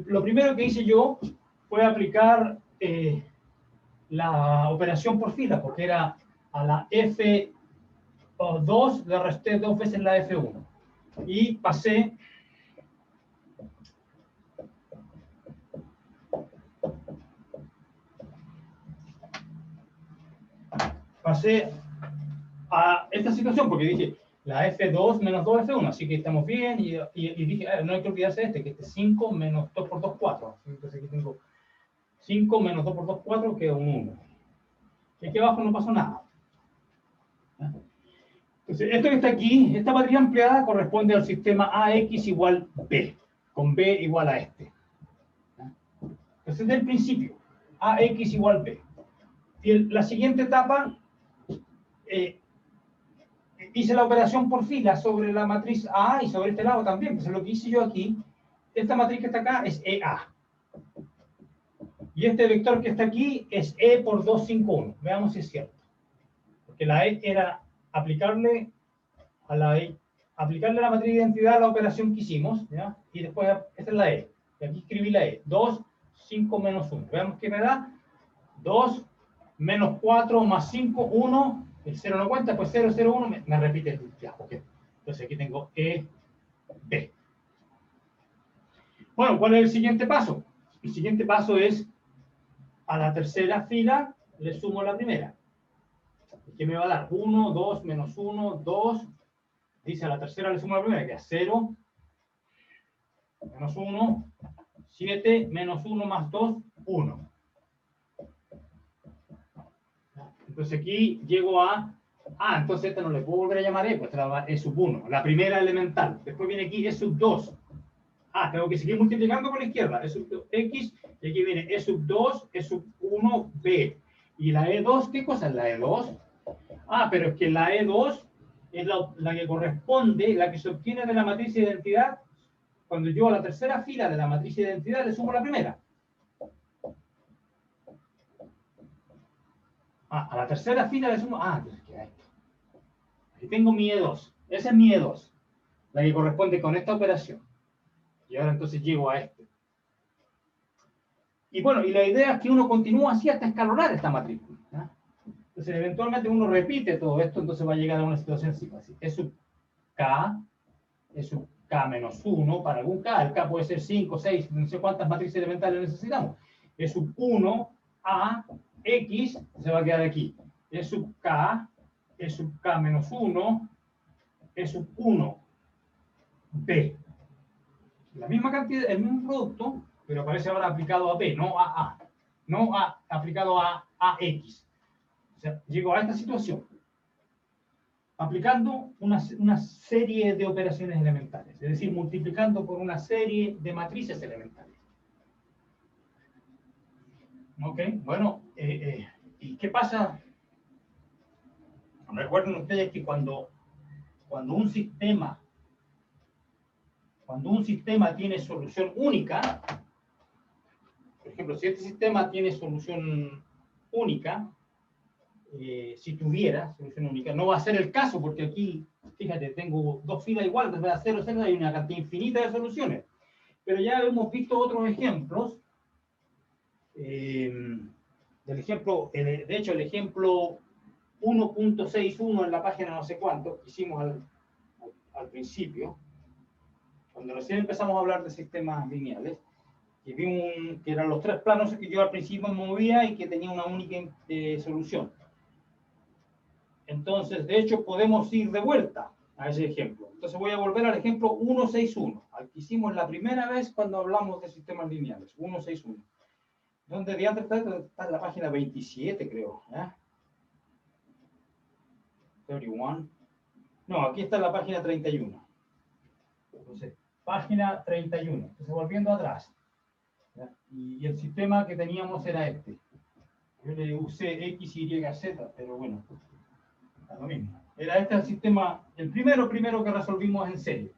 lo primero que hice yo fue aplicar la operación por fila, porque era a la F2 le resté 2 veces la F1. Y pasé a esta situación, porque dije, la F2 menos 2 F1, así que estamos bien, y dije, no hay que olvidarse de que este 5 menos 2 por 2, 4. Entonces aquí tengo 5 menos 2 por 2, 4, queda un 1. Y aquí abajo no pasó nada. Entonces, esto que está aquí, esta matriz ampliada corresponde al sistema AX igual B, con B igual a este. Entonces, desde el principio, AX igual B. Y la siguiente etapa, hice la operación por fila sobre la matriz A y sobre este lado también. Entonces, lo que hice yo aquí, esta matriz que está acá es EA. Y este vector que está aquí es E por 2, 5, 1. Veamos si es cierto. Porque la E era aplicarle a la matriz de identidad a la operación que hicimos, ¿ya? Y después, esta es la E. Y aquí escribí la E. 2, 5, menos 1. Veamos qué me da. 2, menos 4, más 5, 1. El 0 no cuenta, pues 0, 0, 1. Me repite el ya, ok. Entonces aquí tengo E, B. Bueno, ¿cuál es el siguiente paso? El siguiente paso es a la tercera fila le sumo la primera. ¿Qué me va a dar? 1, 2, menos 1, 2. Dice a la tercera le sumo la primera, que es 0, menos 1, 7, menos 1 más 2, 1. Entonces aquí llego a... entonces esta no le puedo volver a llamar E, pues esta es sub 1, la primera elemental. Después viene aquí E sub 2. Tengo que seguir multiplicando por la izquierda. E sub X, y aquí viene E sub 2, E sub 1, B. ¿Y la E2 qué cosa es la E2? Pero es que la E2 es la que corresponde, la que se obtiene de la matriz de identidad. Cuando yo a la tercera fila de la matriz de identidad le sumo la primera. A la tercera fila le sumo... entonces queda esto. Aquí tengo mi E2. Esa es mi E2. La que corresponde con esta operación. Y ahora entonces llego a este. Y bueno, y la idea es que uno continúa así hasta escalonar esta matriz. Entonces, eventualmente uno repite todo esto, entonces va a llegar a una situación así. E sub K, E sub K menos 1 para algún K. El K puede ser 5, 6, no sé cuántas matrices elementales necesitamos. E sub 1, A, X, se va a quedar aquí. E sub K menos 1, E sub 1, B. La misma cantidad, el mismo producto, pero parece ahora aplicado a B, no a A. No a, aplicado a X. O sea, llego a esta situación aplicando una serie de operaciones elementales, es decir, multiplicando por una serie de matrices elementales. ¿Ok? Bueno, ¿y qué pasa? Recuerden ustedes que cuando un sistema tiene solución única, por ejemplo, si este sistema tiene solución única, si tuviera solución única, no va a ser el caso, porque aquí, fíjate, tengo dos filas iguales, desde a 0, 0, hay una cantidad infinita de soluciones. Pero ya hemos visto otros ejemplos, del ejemplo, de hecho, el ejemplo 1.61 en la página no sé cuánto, que hicimos al principio, cuando recién empezamos a hablar de sistemas lineales, que eran los tres planos que yo al principio movía y que tenía una única solución. Entonces, de hecho, podemos ir de vuelta a ese ejemplo. Entonces voy a volver al ejemplo 161, al que hicimos la primera vez cuando hablamos de sistemas lineales, 161. Donde diantre está en la página 27, creo. 31. No, aquí está en la página 31. Entonces, página 31. Entonces, volviendo atrás. ¿Ya? Y el sistema que teníamos era este. Yo le usé X, Y, Z, pero bueno, lo mismo. Era este el sistema, el primero que resolvimos en serie.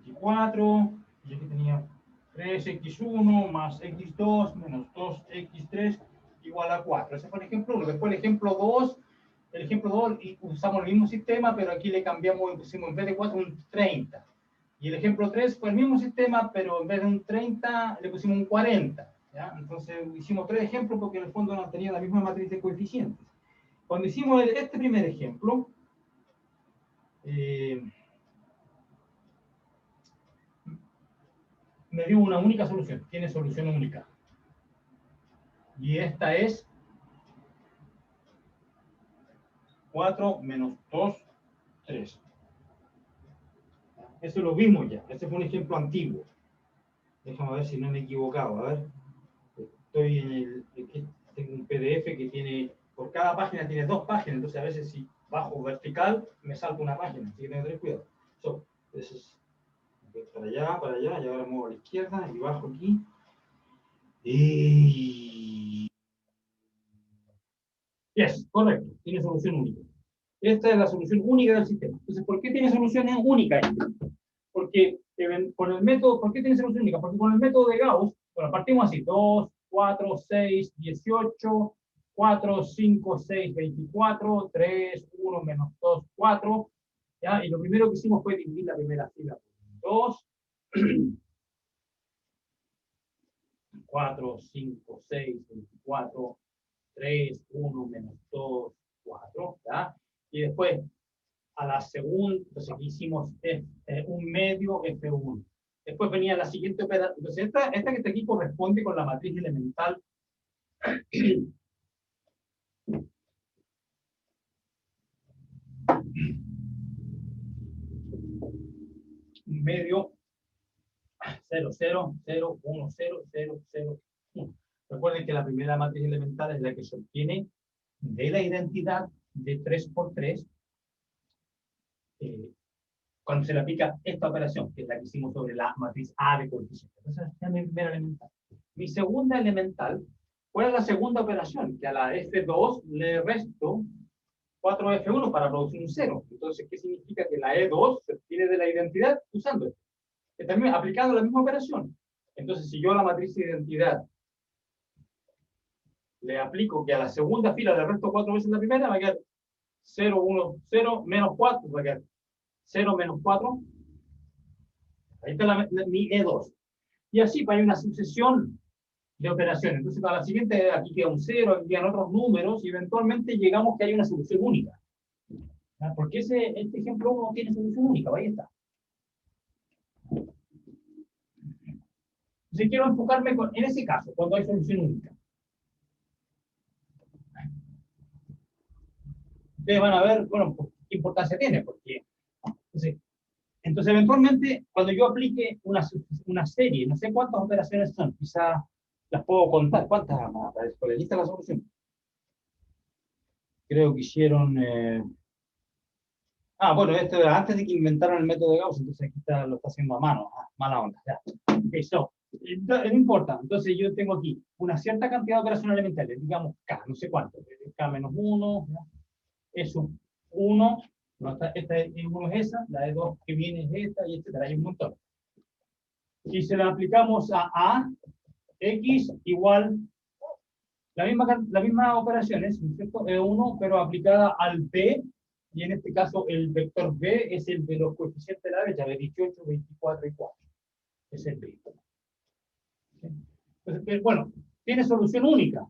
24, y aquí tenía 3x1 más x2 menos 2x3 igual a 4. Ese fue el ejemplo 1. Después el ejemplo 2, y usamos el mismo sistema, pero aquí le cambiamos y pusimos en vez de 4 un 30. Y el ejemplo 3 fue el mismo sistema, pero en vez de un 30 le pusimos un 40. ¿Ya? Entonces hicimos tres ejemplos porque en el fondo no tenía la misma matriz de coeficientes. Cuando hicimos este primer ejemplo, me dio una única solución, tiene solución única. Y esta es 4 menos 2, 3. Eso lo vimos ya, ese fue un ejemplo antiguo. Déjame ver si no me he equivocado, a ver. Estoy en tengo un PDF que tiene, por cada página tiene dos páginas, entonces a veces si bajo vertical me salta una página, así que tengo que tener cuidado. Entonces, para allá, y ahora muevo a la izquierda y bajo aquí. Y... Yes, correcto, tiene solución única. Esta es la solución única del sistema. Entonces, ¿por qué tiene solución única? Porque con el método, ¿por qué tiene solución única? Porque con el método de Gauss, bueno, partimos así, 2, 4, 6, 18, 4, 5, 6, 24, 3, 1, menos 2, 4, ¿ya? Y lo primero que hicimos fue dividir la primera fila por 2, 4, 5, 6, 24, 3, 1, menos 2, 4, ¿ya? Y después, a la segunda, entonces aquí hicimos un medio F1. Después venía la siguiente operación. Entonces, esta que está aquí corresponde con la matriz elemental. Un medio 0, 0, 0, 1, 0, 0, 0, 1. Recuerden que la primera matriz elemental es la que se obtiene de la identidad de 3 por 3 cuando se le aplica esta operación, que es la que hicimos sobre la matriz A de coeficientes. Esa es mi primera elemental. Mi segunda elemental, ¿cuál es la segunda operación? Que a la F2 le resto 4F1 para producir un 0. Entonces, ¿qué significa? Que la E2 se obtiene de la identidad usando esto. Que también aplicando la misma operación. Entonces, si yo a la matriz de identidad le aplico que a la segunda fila le resto 4 veces la primera, va a quedar 0, 1, 0, menos 4, va a quedar 0 menos 4. Ahí está mi E2. Y así, pues hay una sucesión de operaciones. Entonces, para la siguiente, aquí queda un 0, aquí quedan otros números, y eventualmente llegamos que hay una solución única. ¿Ya? Porque este ejemplo 1 tiene solución única, ahí está. Entonces, quiero enfocarme en ese caso, cuando hay solución única. Ustedes van a ver, bueno, qué importancia tiene, porque entonces, eventualmente, cuando yo aplique una serie, no sé cuántas operaciones son, quizás las puedo contar. ¿Cuántas más? Por la lista de la solución. Creo que hicieron... bueno, esto era antes de que inventaron el método de Gauss, entonces aquí lo está haciendo a mano. Mala onda, ya. Eso. No importa. Entonces yo tengo aquí una cierta cantidad de operaciones elementales, digamos K, no sé cuánto. K menos 1, eso 1. No, esta de 1 es esa, la de 2 que viene es esta, y etcétera, hay un montón. Si se la aplicamos a X igual, la misma operaciones, ¿cierto? E1, pero aplicada al B, y en este caso el vector B es el de los coeficientes de la derecha, de 18, 24 y 4. Es el B. Entonces, bueno, tiene solución única.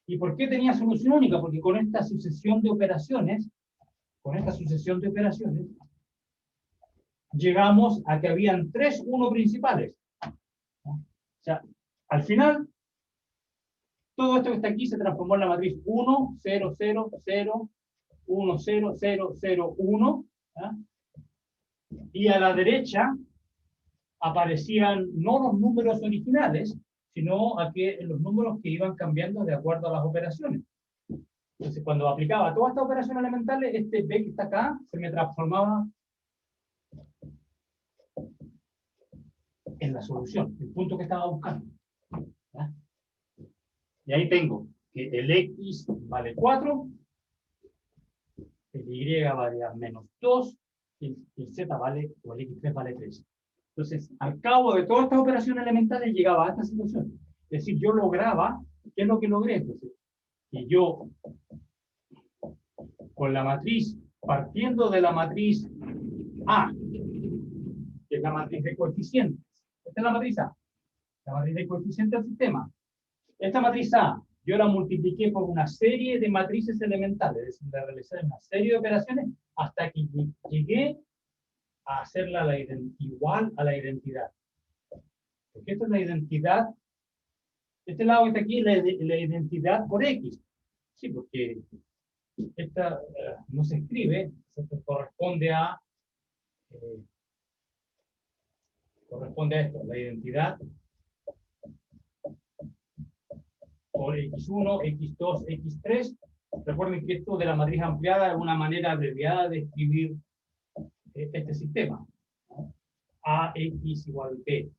¿Y por qué tenía solución única? Porque con esta sucesión de operaciones, llegamos a que habían 3 1 principales. O sea, al final, todo esto que está aquí se transformó en la matriz 1, 0, 0, 0, 1, 0, 0, 0, 1. Y a la derecha aparecían no los números originales, sino los números que iban cambiando de acuerdo a las operaciones. Entonces, cuando aplicaba todas estas operaciones elementales, este B que está acá se me transformaba en la solución, el punto que estaba buscando. ¿Ya? Y ahí tengo que el X vale 4, el Y vale menos 2, y el Z vale, o el X3 vale 3. Entonces, al cabo de todas estas operaciones elementales, llegaba a esta situación. Es decir, yo lograba, ¿qué es lo que logré? Entonces, que yo, con la matriz, partiendo de la matriz A, que es la matriz de coeficientes. Esta es la matriz A, la matriz de coeficientes del sistema. Esta matriz A, yo la multipliqué por una serie de matrices elementales, es decir, de realizar una serie de operaciones hasta que llegué a hacerla igual a la identidad. Porque esta es la identidad, este lado que está aquí es la identidad por X. Sí, porque esta no se escribe, corresponde a esto, la identidad por X1, X2, X3. Recuerden que esto de la matriz ampliada es una manera abreviada de escribir este sistema. AX igual B.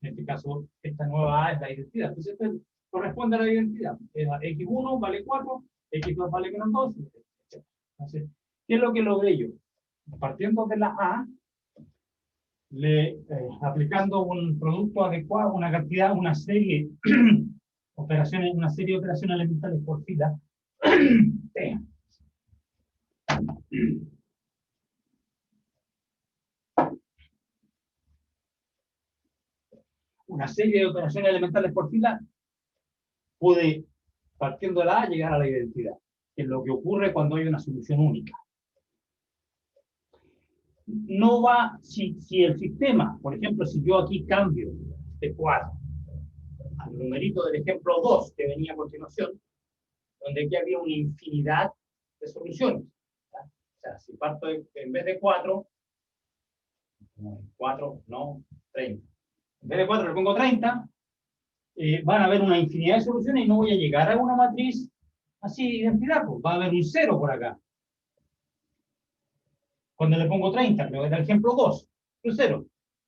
En este caso, esta nueva A es la identidad. Entonces, esto corresponde a la identidad. X1 vale 4, X2 vale menos 2, etc. Entonces, ¿qué es lo que logré yo? Partiendo de la A, aplicando un producto adecuado, una cantidad, una serie operaciones, una serie de operaciones elementales por fila. Una serie de operaciones elementales por fila, puede, partiendo de la A, llegar a la identidad, que es lo que ocurre cuando hay una solución única. No va, si el sistema, por ejemplo, si yo aquí cambio de cuadro al numerito del ejemplo 2 que venía a continuación, donde aquí había una infinidad de soluciones. O sea, si parto en vez de 4, 30. En vez de 4 le pongo 30, van a haber una infinidad de soluciones y no voy a llegar a una matriz así identidad, pues va a haber un 0 por acá. Cuando le pongo 30, creo que es el ejemplo 2, un 0.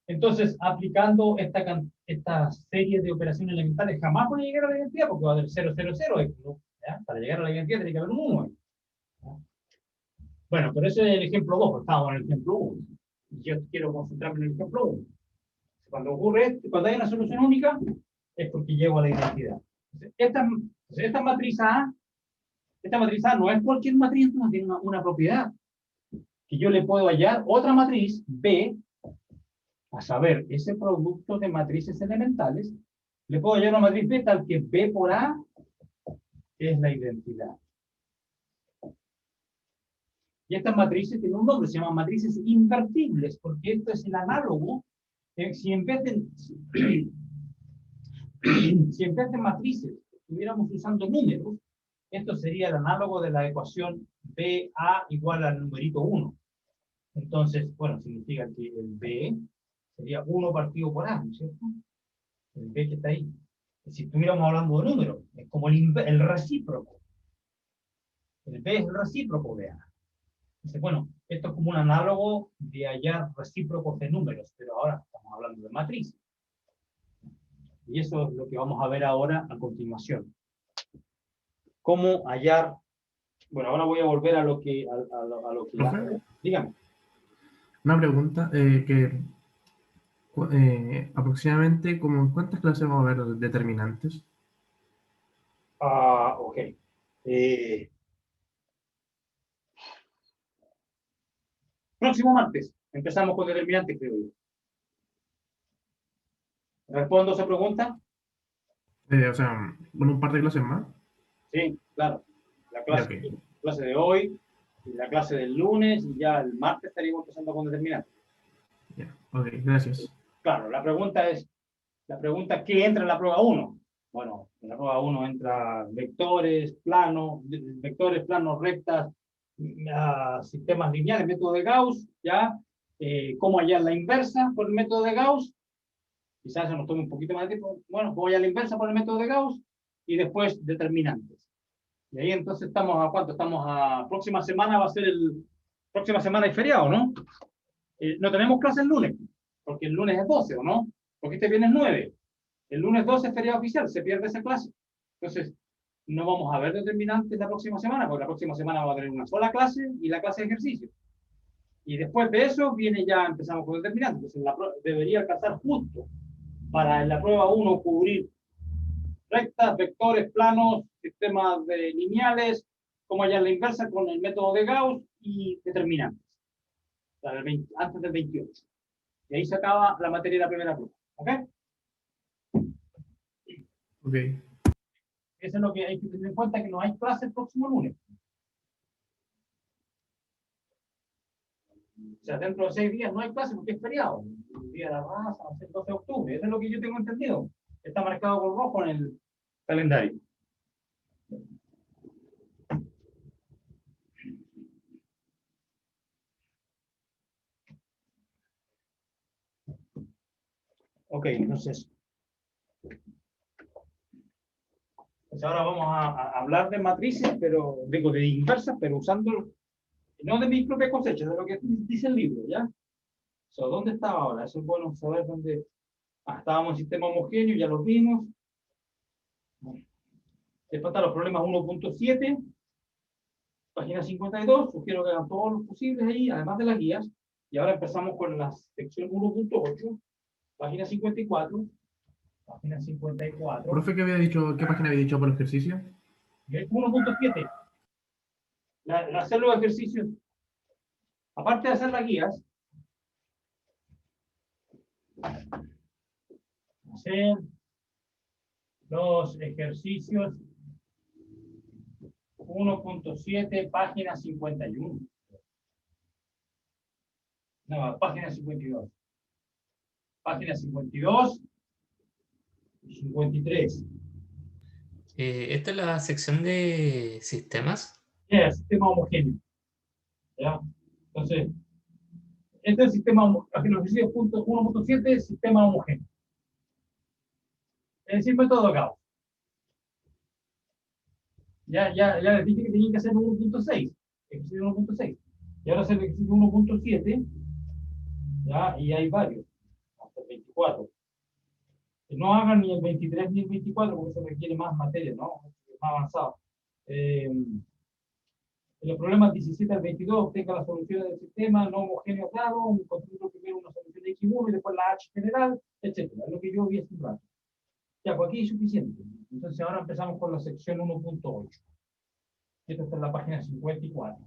Entonces, aplicando esta serie de operaciones elementales, jamás voy a llegar a la identidad porque va a haber 0, 0, 0. ¿Ya? Para llegar a la identidad tiene que haber un 1. ¿Ya? Bueno, pero ese es el ejemplo 2, estamos en el ejemplo 1. Yo quiero concentrarme en el ejemplo 1. Cuando ocurre esto, cuando hay una solución única, es porque llego a la identidad. Esta matriz A no es cualquier matriz, no tiene una propiedad. Que yo le puedo hallar otra matriz B, a saber, ese producto de matrices elementales, Le puedo hallar una matriz B tal que B por A es la identidad. Y estas matrices tienen un nombre, se llaman matrices invertibles, porque esto es el análogo. Si en vez de matrices estuviéramos usando números, esto sería el análogo de la ecuación BA igual al numerito 1. Entonces, bueno, significa que el B sería 1 partido por A, ¿no es cierto? El B que está ahí. Si estuviéramos hablando de números, es como el recíproco. El B es el recíproco de A. Entonces, bueno, esto es como un análogo de hallar recíprocos de números, pero ahora estamos hablando de matrices. Y eso es lo que vamos a ver ahora a continuación. Cómo hallar. Bueno, ahora voy a volver a lo que. ¿Profe? Dígame. Una pregunta, aproximadamente, ¿como cuántas clases vamos a ver de determinantes? Ok. Próximo martes. Empezamos con determinantes, creo yo. ¿Respondo a esa pregunta? O sea, bueno, un par de clases más. Sí, claro. La Ya, clase, ok. clase de hoy, y la clase del lunes, y ya el martes estaríamos empezando con determinantes. Ya, ok, gracias. Claro, la pregunta es, ¿qué entra en la prueba 1? Bueno, en la prueba 1 entra vectores, planos, rectas, sistemas lineales, método de Gauss, ¿ya? Cómo hallar la inversa por el método de Gauss. Quizás se nos tome un poquito más de tiempo. Bueno, voy a la inversa por el método de Gauss y después determinantes. Y ahí entonces estamos a cuánto? Estamos a próxima semana, va a ser próxima semana es feriado, ¿no? No tenemos clase el lunes, porque el lunes es 12, ¿o no? Porque este viernes es 9. El lunes 12 es feriado oficial, se pierde esa clase. Entonces, no vamos a ver determinantes la próxima semana, porque la próxima semana vamos a tener una sola clase y la clase de ejercicio. Y después de eso viene ya, empezamos con determinantes. Entonces, debería alcanzar justo para en la prueba 1 cubrir rectas, vectores, planos, sistemas lineales, cómo hallar la inversa con el método de Gauss y determinantes. Antes del 28. Y ahí se acaba la materia de la primera prueba. ¿Ok? Ok. Eso es lo que hay que tener en cuenta, que no hay clase el próximo lunes. O sea, dentro de 6 días no hay clase porque es feriado. El día de la raza, el 12 de octubre. Eso es lo que yo tengo entendido. Está marcado con rojo en el calendario. Ok, entonces. Pues ahora vamos a hablar de matrices, pero digo de inversas, pero usando, no de mis propias cosechas, de lo que dice el libro, ¿ya? So, ¿dónde estaba ahora? Eso es bueno saber dónde. Estábamos en sistema homogéneo, ya lo vimos. Después están los problemas 1.7, página 52. Sugiero que hagan todos los posibles ahí, además de las guías. Y ahora empezamos con la sección 1.8, página 54. Página 54. Profe, ¿qué había dicho, qué página había dicho por ejercicio? 1.7. Hacer los ejercicios. Aparte de hacer las guías, hacer los ejercicios 1.7, página 51. No, página 52. Página 52 y 53. Esta es la sección de sistemas. Sistema homogéneo. ¿Ya? Entonces, este es el sistema homogéneo. Los ejercicios 1.7, sistema homogéneo. Es decir, método Gauss. Ya les dije que tenían que hacer 1.6. Ejercicio 1.6. Y ahora hacer el ejercicio 1.7. ¿Ya? Y hay varios. Hasta el 24. No hagan ni el 23 ni el 24 porque eso requiere más materia, ¿no? Es más avanzado. En los problemas 17 al 22 obtenga las soluciones del sistema no homogéneo claro, encontrando primero una solución de X1 y después la H general, etc. Es lo que yo vi hace un rato. Ya, pues aquí es suficiente. Entonces ahora empezamos con la sección 1.8. Esta está en la página 54.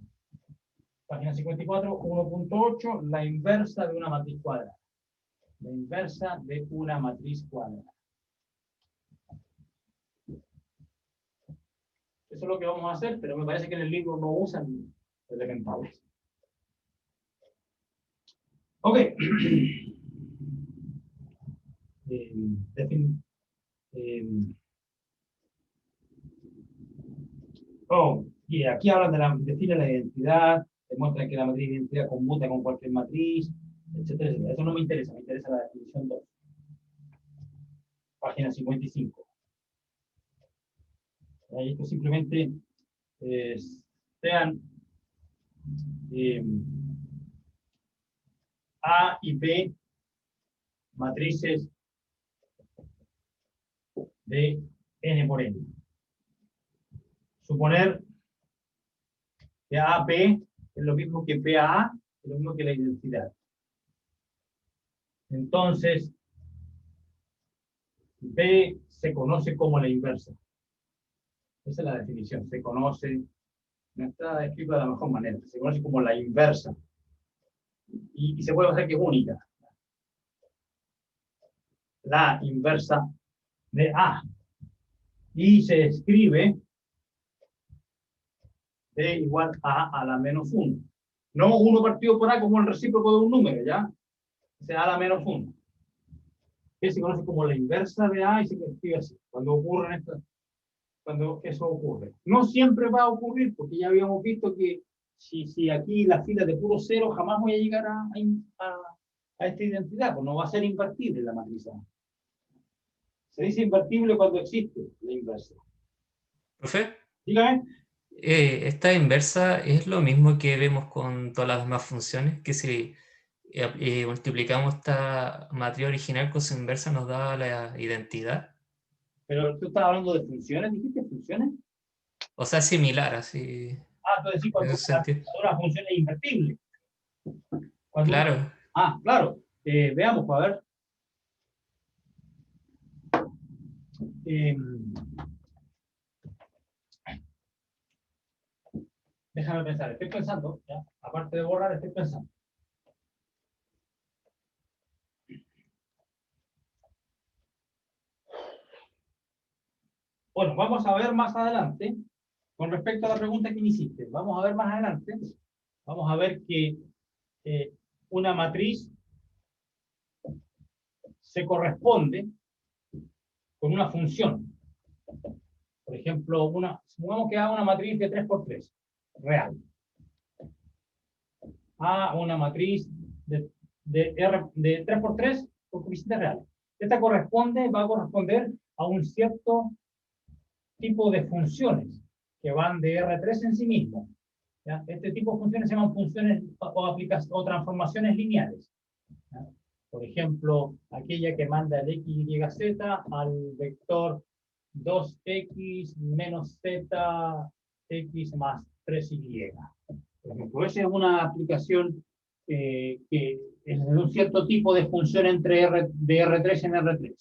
Página 54, 1.8, la inversa de una matriz cuadrada. La inversa de una matriz cuadrada. Eso es lo que vamos a hacer, pero me parece que en el libro no usan elementales. Ok. Y aquí hablan define la identidad, demuestran que la matriz de identidad conmuta con cualquier matriz, etcétera, etcétera. Eso no me interesa la definición 2. Página 55. Ahí esto simplemente sean A y B matrices de n por n. Suponer que AP es lo mismo que PA, es lo mismo que la identidad. Entonces, B se conoce como la inversa. Esa es la definición. Se conoce, no está escrito de la mejor manera, se conoce como la inversa. Y se puede hacer que es única. La inversa de A. Y se escribe D igual a la menos 1. No 1 partido por A como el recíproco de un número, ¿ya? O sea, a la menos 1. Que se conoce como la inversa de A y se escribe así. Cuando eso ocurre. No siempre va a ocurrir, porque ya habíamos visto que si aquí la fila de puro cero, jamás voy a llegar a esta identidad, pues no va a ser invertible la matriz A. Se dice invertible cuando existe la inversa. Profe, Dígame. esta inversa es lo mismo que vemos con todas las demás funciones, que si multiplicamos esta matriz original con su inversa nos da la identidad. Pero tú estás hablando de funciones, ¿dijiste funciones? O sea, similar, así. Entonces sí, cuando En ese sentido. una función es invertible. Claro. Claro. Veamos, pues, a ver. Déjame pensar, estoy pensando, ¿ya? Aparte de borrar, estoy pensando. Bueno, vamos a ver más adelante, con respecto a la pregunta que me hiciste, vamos a ver más adelante, vamos a ver que una matriz se corresponde con una función. Por ejemplo, supongamos que haga una matriz de 3×3, real. A una matriz de 3×3 con coeficientes reales. Esta va a corresponder a un cierto tipo de funciones que van de R3 en sí mismo. ¿Ya? Este tipo de funciones se llaman funciones o transformaciones lineales. ¿Ya? Por ejemplo, aquella que manda el x, y, z al vector 2x menos z, x más 3y. Por ejemplo, esa es una aplicación que es de un cierto tipo de función de R3 en R3.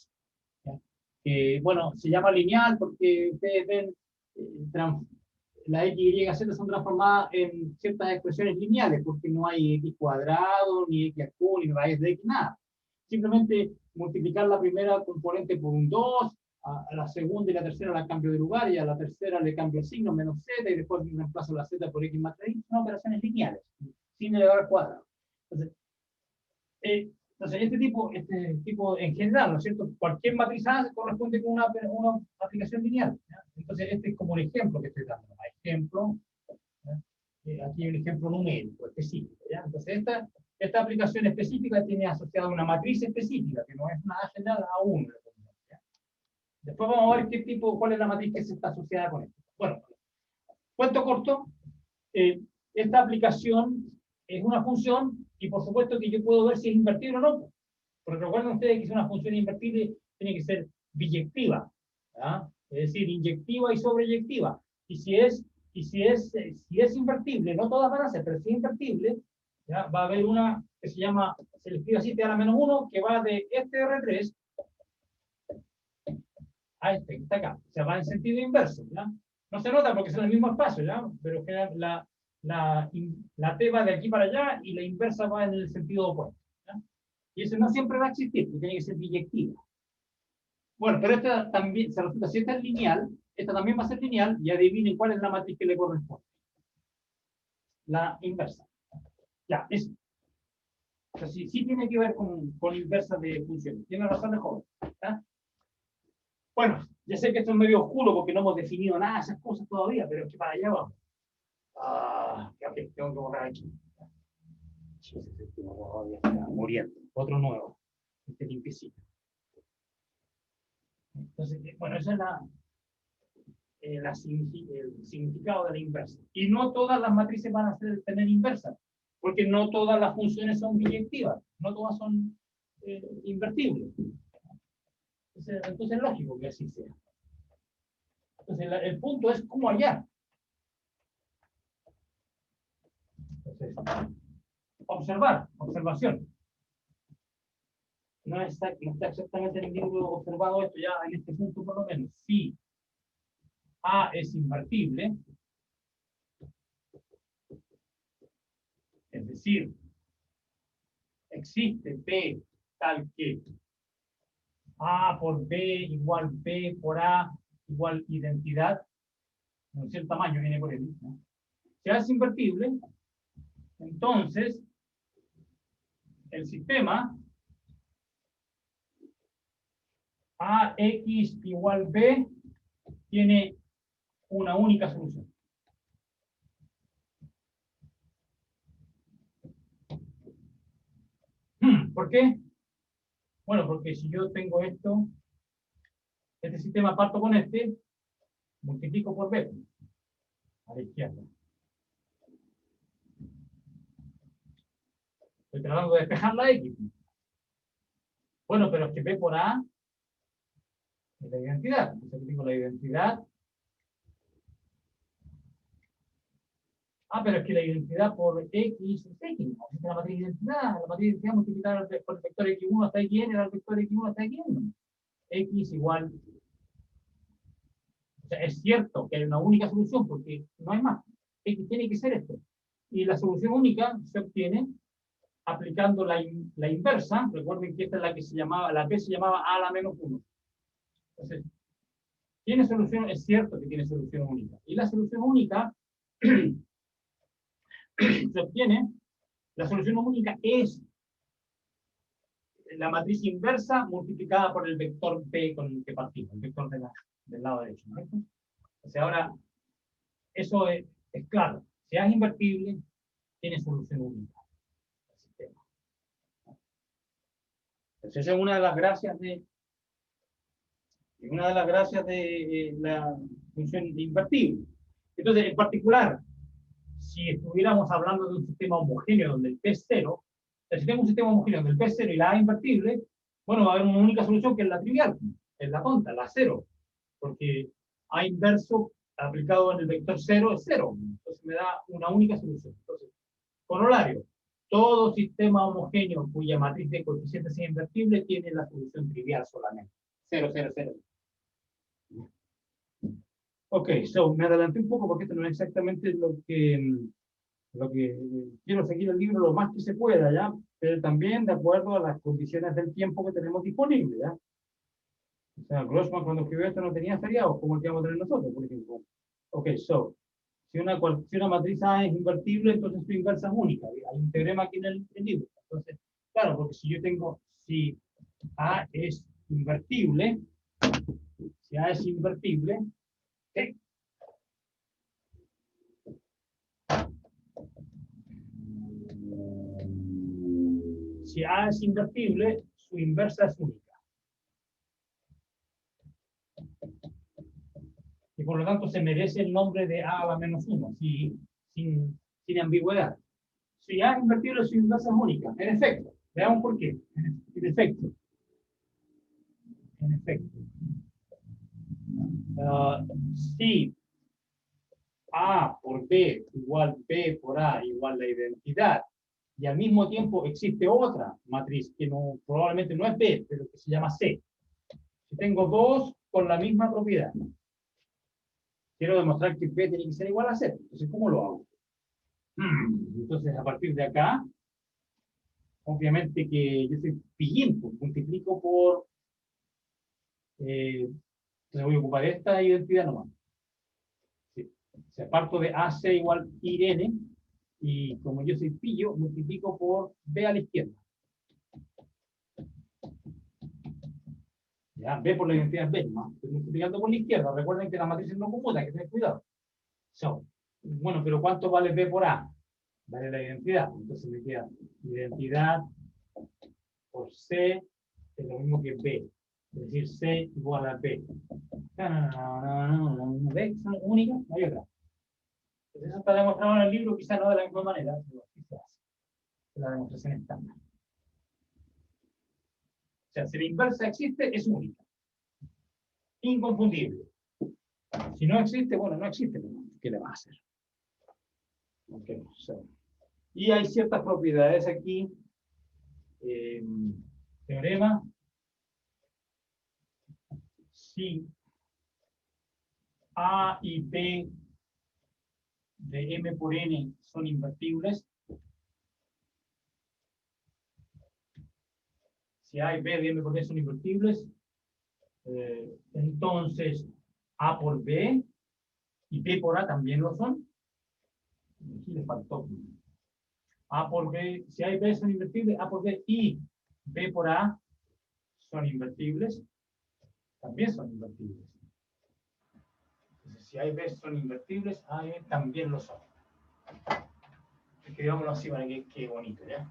Bueno, se llama lineal porque ustedes ven la x, y, z son transformadas en ciertas expresiones lineales porque no hay x cuadrado, ni x cúbico, ni raíz de x, nada. Simplemente multiplicar la primera componente por un 2, a la segunda y la tercera la cambio de lugar, y a la tercera le cambio el signo menos z, y después reemplazo la z por x más 3, son operaciones lineales, sin elevar al cuadrado. Entonces este tipo en general, ¿no es cierto? Cualquier matriz A se corresponde con una aplicación lineal. ¿Ya? Entonces este es como un ejemplo que estoy dando. Ejemplo, aquí hay un ejemplo numérico específico. ¿Ya? Entonces esta aplicación específica tiene asociada una matriz específica, que no es nada general a uno. ¿Ya? Después vamos a ver cuál es la matriz que se está asociada con esto. Bueno, cuento corto, esta aplicación es una función y por supuesto que yo puedo ver si es invertible o no. Porque recuerden ustedes que si una función invertible tiene que ser biyectiva, ¿ya? Es decir, inyectiva y sobreyectiva. Y si es invertible, no todas van a ser, pero si es invertible, ¿ya? Va a haber una que se llama, se le escribe así, t a la menos 1, que va de este R3 a este, que está acá. O sea, va en sentido inverso, ¿ya? No se nota porque son el mismo espacio, ¿ya? Pero la T va de aquí para allá y la inversa va en el sentido opuesto. ¿Ya? Y eso no siempre va a existir, porque tiene que ser biyectiva. Bueno, pero esta también se resulta, si esta es lineal, esta también va a ser lineal, y adivinen cuál es la matriz que le corresponde. La inversa. Ya, eso. O sea, sí tiene que ver con inversas de funciones. Tiene razón de joven. ¿Ah? Bueno, ya sé que esto es medio oscuro porque no hemos definido nada de esas cosas todavía, pero es que para allá vamos. Ya, ok, tengo que borrar aquí. Sí, ese último borrador ya está muriendo. Otro nuevo. Este limpiecito. Entonces, bueno, ese es el significado de la inversa. Y no todas las matrices van a tener inversa, porque no todas las funciones son biyectivas, no todas son invertibles. Entonces es lógico que así sea. Entonces el punto es cómo hallar. Entonces, observación. No está exactamente en el libro observado esto, ya en este punto por lo menos. Si A es invertible, es decir, existe B tal que A por B igual B por A igual identidad, no sé el tamaño, viene por él, ¿no? Si A es invertible, entonces el sistema AX igual B tiene una única solución. ¿Por qué? Bueno, porque si yo tengo esto, este sistema parto con este, multiplico por B, a la izquierda. Estoy tratando de despejar la X. Bueno, pero es que B por A es la identidad. Entonces aquí tengo la identidad. Pero es que la identidad por X es X. ¿No? Es la matriz de identidad. La matriz de identidad multiplicada por el vector X1 hasta Xn era el vector X1 hasta Xn. X igual. O sea, es cierto que hay una única solución porque no hay más. X tiene que ser esto. Y la solución única se obtiene aplicando la inversa. Recuerden que esta es la que se llamaba, la P se llamaba A a la menos 1. Entonces, ¿tiene solución? Es cierto que tiene solución única. Y la solución única se obtiene, la solución única es la matriz inversa multiplicada por el vector P con el que partimos, el vector del lado derecho, ¿no? O sea, ahora, eso es claro. Si A es invertible, tiene solución única. Entonces, esa es una de las gracias de la función invertible. Entonces, en particular, si estuviéramos hablando de un sistema homogéneo donde el P es 0, si tengo un sistema homogéneo donde el P es 0 y la A invertible, bueno, va a haber una única solución que es la trivial, es la tonta, la 0, porque A inverso aplicado en el vector 0 es 0, entonces me da una única solución. Entonces, corolario, todo sistema homogéneo cuya matriz de coeficientes sea invertible tiene la solución trivial solamente, 0, 0, 0. Ok, me adelanté un poco porque esto no es exactamente lo que quiero seguir el libro lo más que se pueda, ¿ya? Pero también de acuerdo a las condiciones del tiempo que tenemos disponible, ¿ya? O sea, Grossman cuando escribió esto no tenía feriados, como el que vamos a tener nosotros, por ejemplo. Ok, si una matriz A es invertible, entonces su inversa es única. Hay un teorema aquí en el libro. Entonces, claro, porque si A es invertible, ¿qué? Si A es invertible, su inversa es única. Y por lo tanto se merece el nombre de A a la menos 1, sin ambigüedad. Si A es invertible, su inversa es única. En efecto, veamos por qué. En efecto. Si A por B igual B por A igual la identidad, y al mismo tiempo existe otra matriz que probablemente no es B, pero que se llama C. Si tengo dos con la misma propiedad, quiero demostrar que B tiene que ser igual a C. Entonces, ¿cómo lo hago? Entonces, a partir de acá, obviamente que yo soy pillín, multiplico por Entonces voy a ocupar esta identidad nomás. Sí. O sea, parto de AC igual Irene, y como yo soy pillo, multiplico por B a la izquierda. Ya, B por la identidad B, ¿no? Estoy multiplicando por la izquierda. Recuerden que las matrices no computan, hay que tener cuidado. So, bueno, pero ¿cuánto vale B por A? Vale la identidad. Entonces me queda identidad por C es lo mismo que B. Es decir, C igual a B. No, ¿ves? Son únicas, no hay otra. Entonces eso está demostrado en el libro, quizás no de la misma manera, pero así se hace. Es la demostración estándar. O sea, si la inversa existe, es única. Inconfundible. Si no existe, bueno, no existe. ¿Qué le va a hacer? Okay, so. Y hay ciertas propiedades aquí. Teorema. Si A y B de M por N son invertibles, si A y B de M por N son invertibles, entonces A por B y B por A también lo son. Aquí le faltó. A por B, si A y B son invertibles, A por B y B por A son invertibles, también son invertibles. Entonces, si A y B son invertibles, A y B también lo son. Escribámoslo así para que quede bonito, ¿ya?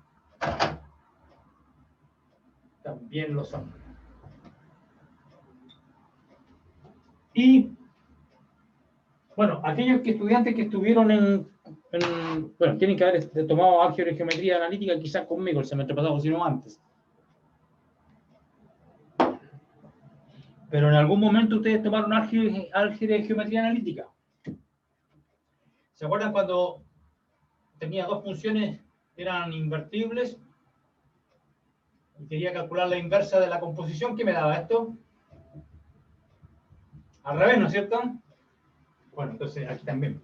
También lo son. Y, bueno, aquellos estudiantes que estuvieron bueno, tienen que haber tomado álgebra y geometría analítica, quizás conmigo el semestre pasado, si no antes. Pero en algún momento ustedes tomaron álgebra y geometría analítica. ¿Se acuerdan cuando tenía dos funciones, eran invertibles? Y quería calcular la inversa de la composición. ¿Qué me daba esto? Al revés, ¿no es cierto? Bueno, entonces aquí también.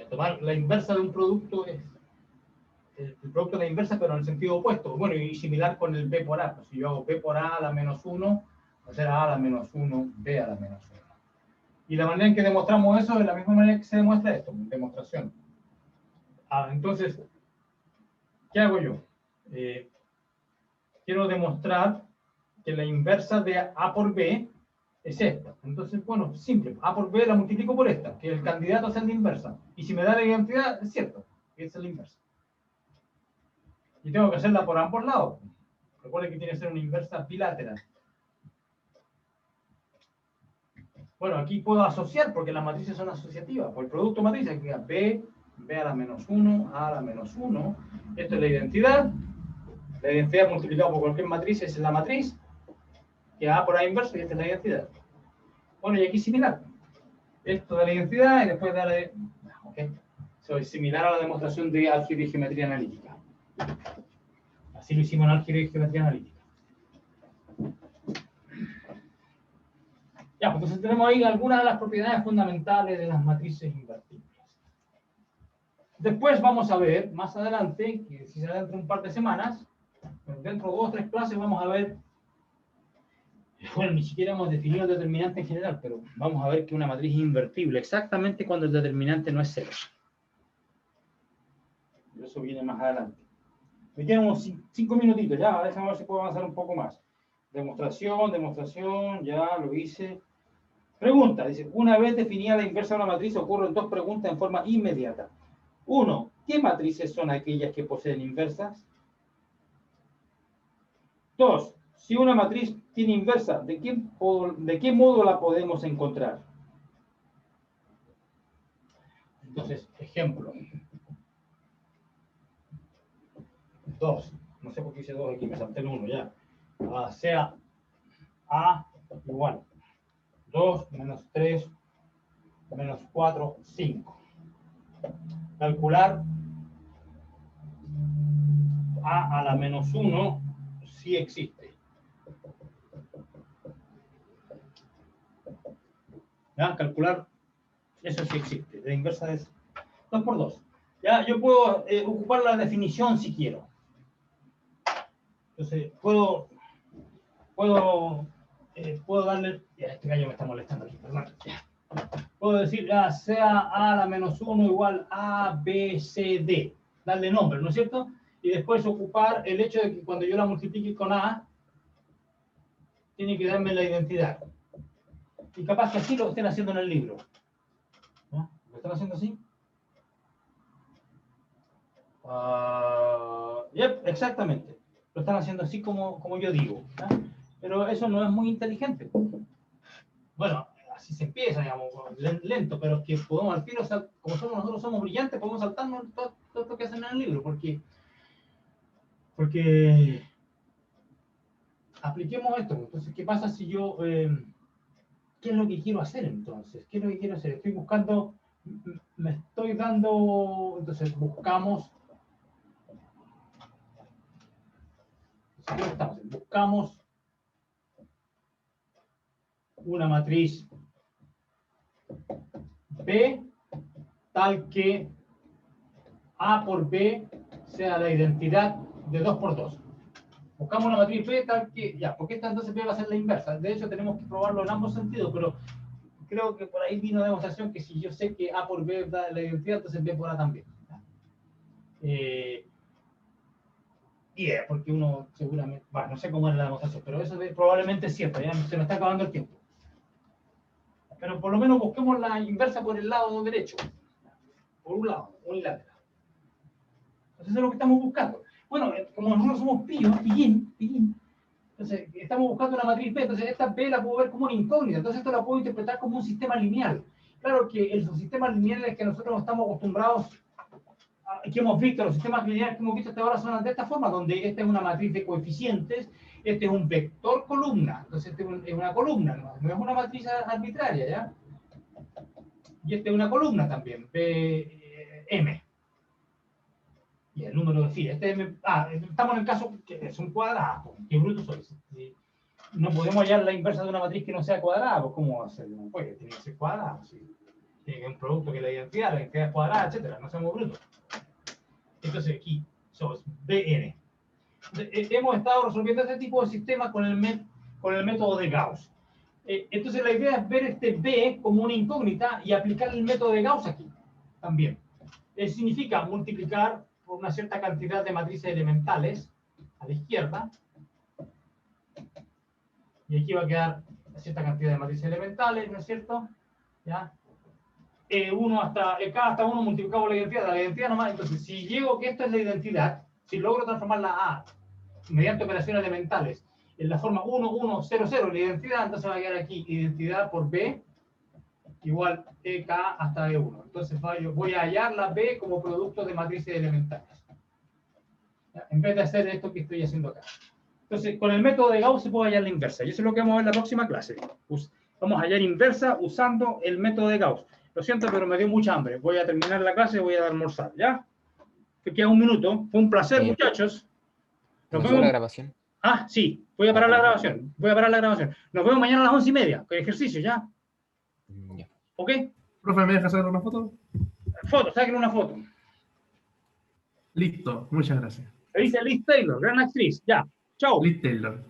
Tomar la inversa de un producto es el producto de la inversa, pero en el sentido opuesto. Bueno, y similar con el B por A. Pues si yo hago B por A a la menos 1, va a ser A a la menos 1, B a la menos 1. Y la manera en que demostramos eso es la misma manera que se demuestra esto, demostración. Entonces, ¿qué hago yo? Quiero demostrar que la inversa de A por B es esta. Entonces, bueno, simple. A por B la multiplico por esta, que el candidato sea la inversa. Y si me da la identidad, es cierto, que es la inversa. Y tengo que hacerla por ambos lados. Recuerden que tiene que ser una inversa bilateral. Bueno, aquí puedo asociar, porque las matrices son asociativas. Por el producto matriz, aquí queda B, B a la menos 1, A a la menos 1. Esto es la identidad. La identidad multiplicada por cualquier matriz es la matriz. Que A por A inverso y esta es la identidad. Bueno, y aquí similar. Esto da la identidad y después da la... Okay. So, es similar a la demostración de álgebra y geometría analítica. Así lo hicimos en álgebra y geometría analítica. Ya, pues entonces tenemos ahí algunas de las propiedades fundamentales de las matrices invertibles. Después vamos a ver, más adelante, que si será dentro de un par de semanas, dentro de 2 o 3 clases vamos a ver, bueno, ni siquiera hemos definido el determinante en general, pero vamos a ver que una matriz es invertible, exactamente cuando el determinante no es 0. Eso viene más adelante. Me quedan unos 5 minutitos, ya, déjame ver si puedo avanzar un poco más. Demostración, ya lo hice. Pregunta, dice, una vez definida la inversa de una matriz, ocurren 2 preguntas en forma inmediata. 1, ¿qué matrices son aquellas que poseen inversas? 2, si una matriz tiene inversa, ¿de qué modo la podemos encontrar? Entonces, ejemplo. 2, no sé por qué hice 2 aquí, me salté el 1 ya. Sea A igual 2 menos 3 menos 4, 5. Calcular A a la menos 1 sí existe. ¿Ya? Calcular, eso sí existe. La inversa es 2 por 2. Ya, yo puedo ocupar la definición si quiero. Entonces, puedo darle, ya, este gallo me está molestando aquí, perdón. Ya. Puedo decir, ya, sea a la menos 1 igual a, b, c, d. Darle nombre, ¿no es cierto? Y después ocupar el hecho de que cuando yo la multiplique con a, tiene que darme la identidad. Y capaz que así lo estén haciendo en el libro. ¿No? ¿Lo están haciendo así? Yep, exactamente. Lo están haciendo así como yo digo. ¿No? Pero eso no es muy inteligente. Bueno, así se empieza, digamos, lento, pero es que podemos al tiro, como nosotros somos brillantes, podemos saltarnos todo lo que hacen en el libro, porque apliquemos esto. Entonces, ¿qué pasa si yo, qué es lo que quiero hacer entonces? ¿Qué es lo que quiero hacer? Estoy buscando, me estoy dando, entonces buscamos, buscamos una matriz B tal que A por B sea la identidad de 2 por 2. Buscamos una matriz B tal que, ya, porque esta entonces B va a ser la inversa. De hecho, tenemos que probarlo en ambos sentidos, pero creo que por ahí vino una demostración que si yo sé que A por B da la identidad, entonces B por A también. Porque uno seguramente, bueno, no sé cómo es la demostración, pero eso probablemente es cierto, ya se me está acabando el tiempo. Pero por lo menos busquemos la inversa por el lado derecho. Por un lado, unilateral. Entonces eso es lo que estamos buscando. Bueno, como nosotros somos pillín, entonces estamos buscando una matriz B, entonces esta B la puedo ver como una incógnita, entonces esto la puedo interpretar como un sistema lineal. Claro que los sistemas lineales que nosotros estamos acostumbrados, que hemos visto, los sistemas lineales que hemos visto hasta ahora son de esta forma, donde esta es una matriz de coeficientes, este es un vector columna, entonces este es una columna, no es una matriz arbitraria, ¿ya? Y esta es una columna también, M. Y el número de filas. Estamos en el caso que es un cuadrado. ¿Qué bruto soy? No podemos hallar la inversa de una matriz que no sea cuadrada. ¿Cómo hacerlo? No puede, tiene que ser cuadrado. ¿Sí? Tiene que ser un producto que la identidad es cuadrada, etc. No seamos brutos. Entonces aquí somos BN. Hemos estado resolviendo este tipo de sistemas con el método de Gauss. Entonces la idea es ver este B como una incógnita y aplicar el método de Gauss aquí también. Significa multiplicar por una cierta cantidad de matrices elementales a la izquierda, y aquí va a quedar una cierta cantidad de matrices elementales, ¿no es cierto? ¿Ya? K hasta 1 multiplicado por la identidad nomás. Entonces, si llego que esta es la identidad, si logro transformar la A mediante operaciones elementales en la forma 1, 1, 0, 0, la identidad, entonces va a quedar aquí identidad por B igual EK hasta E1. Entonces voy a hallar la B como producto de matrices elementales, ¿ya? En vez de hacer esto que estoy haciendo acá. Entonces, con el método de Gauss se puede hallar la inversa. Y eso es lo que vamos a ver en la próxima clase. Vamos a hallar inversa usando el método de Gauss. Lo siento, pero me dio mucha hambre. Voy a terminar la clase y voy a almorzar, ¿ya? Que queda un minuto. Fue un placer, muchachos. Nos vemos. La grabación. Ah, sí. Voy a parar la grabación. Nos vemos mañana a las 11:30 con ejercicio, ¿ya? Ya. ¿Ok? Profe, ¿me deja hacer una foto? Foto, saquen una foto. Listo, muchas gracias. Dice Liz Taylor, gran actriz. Ya. Chao. Liz Taylor.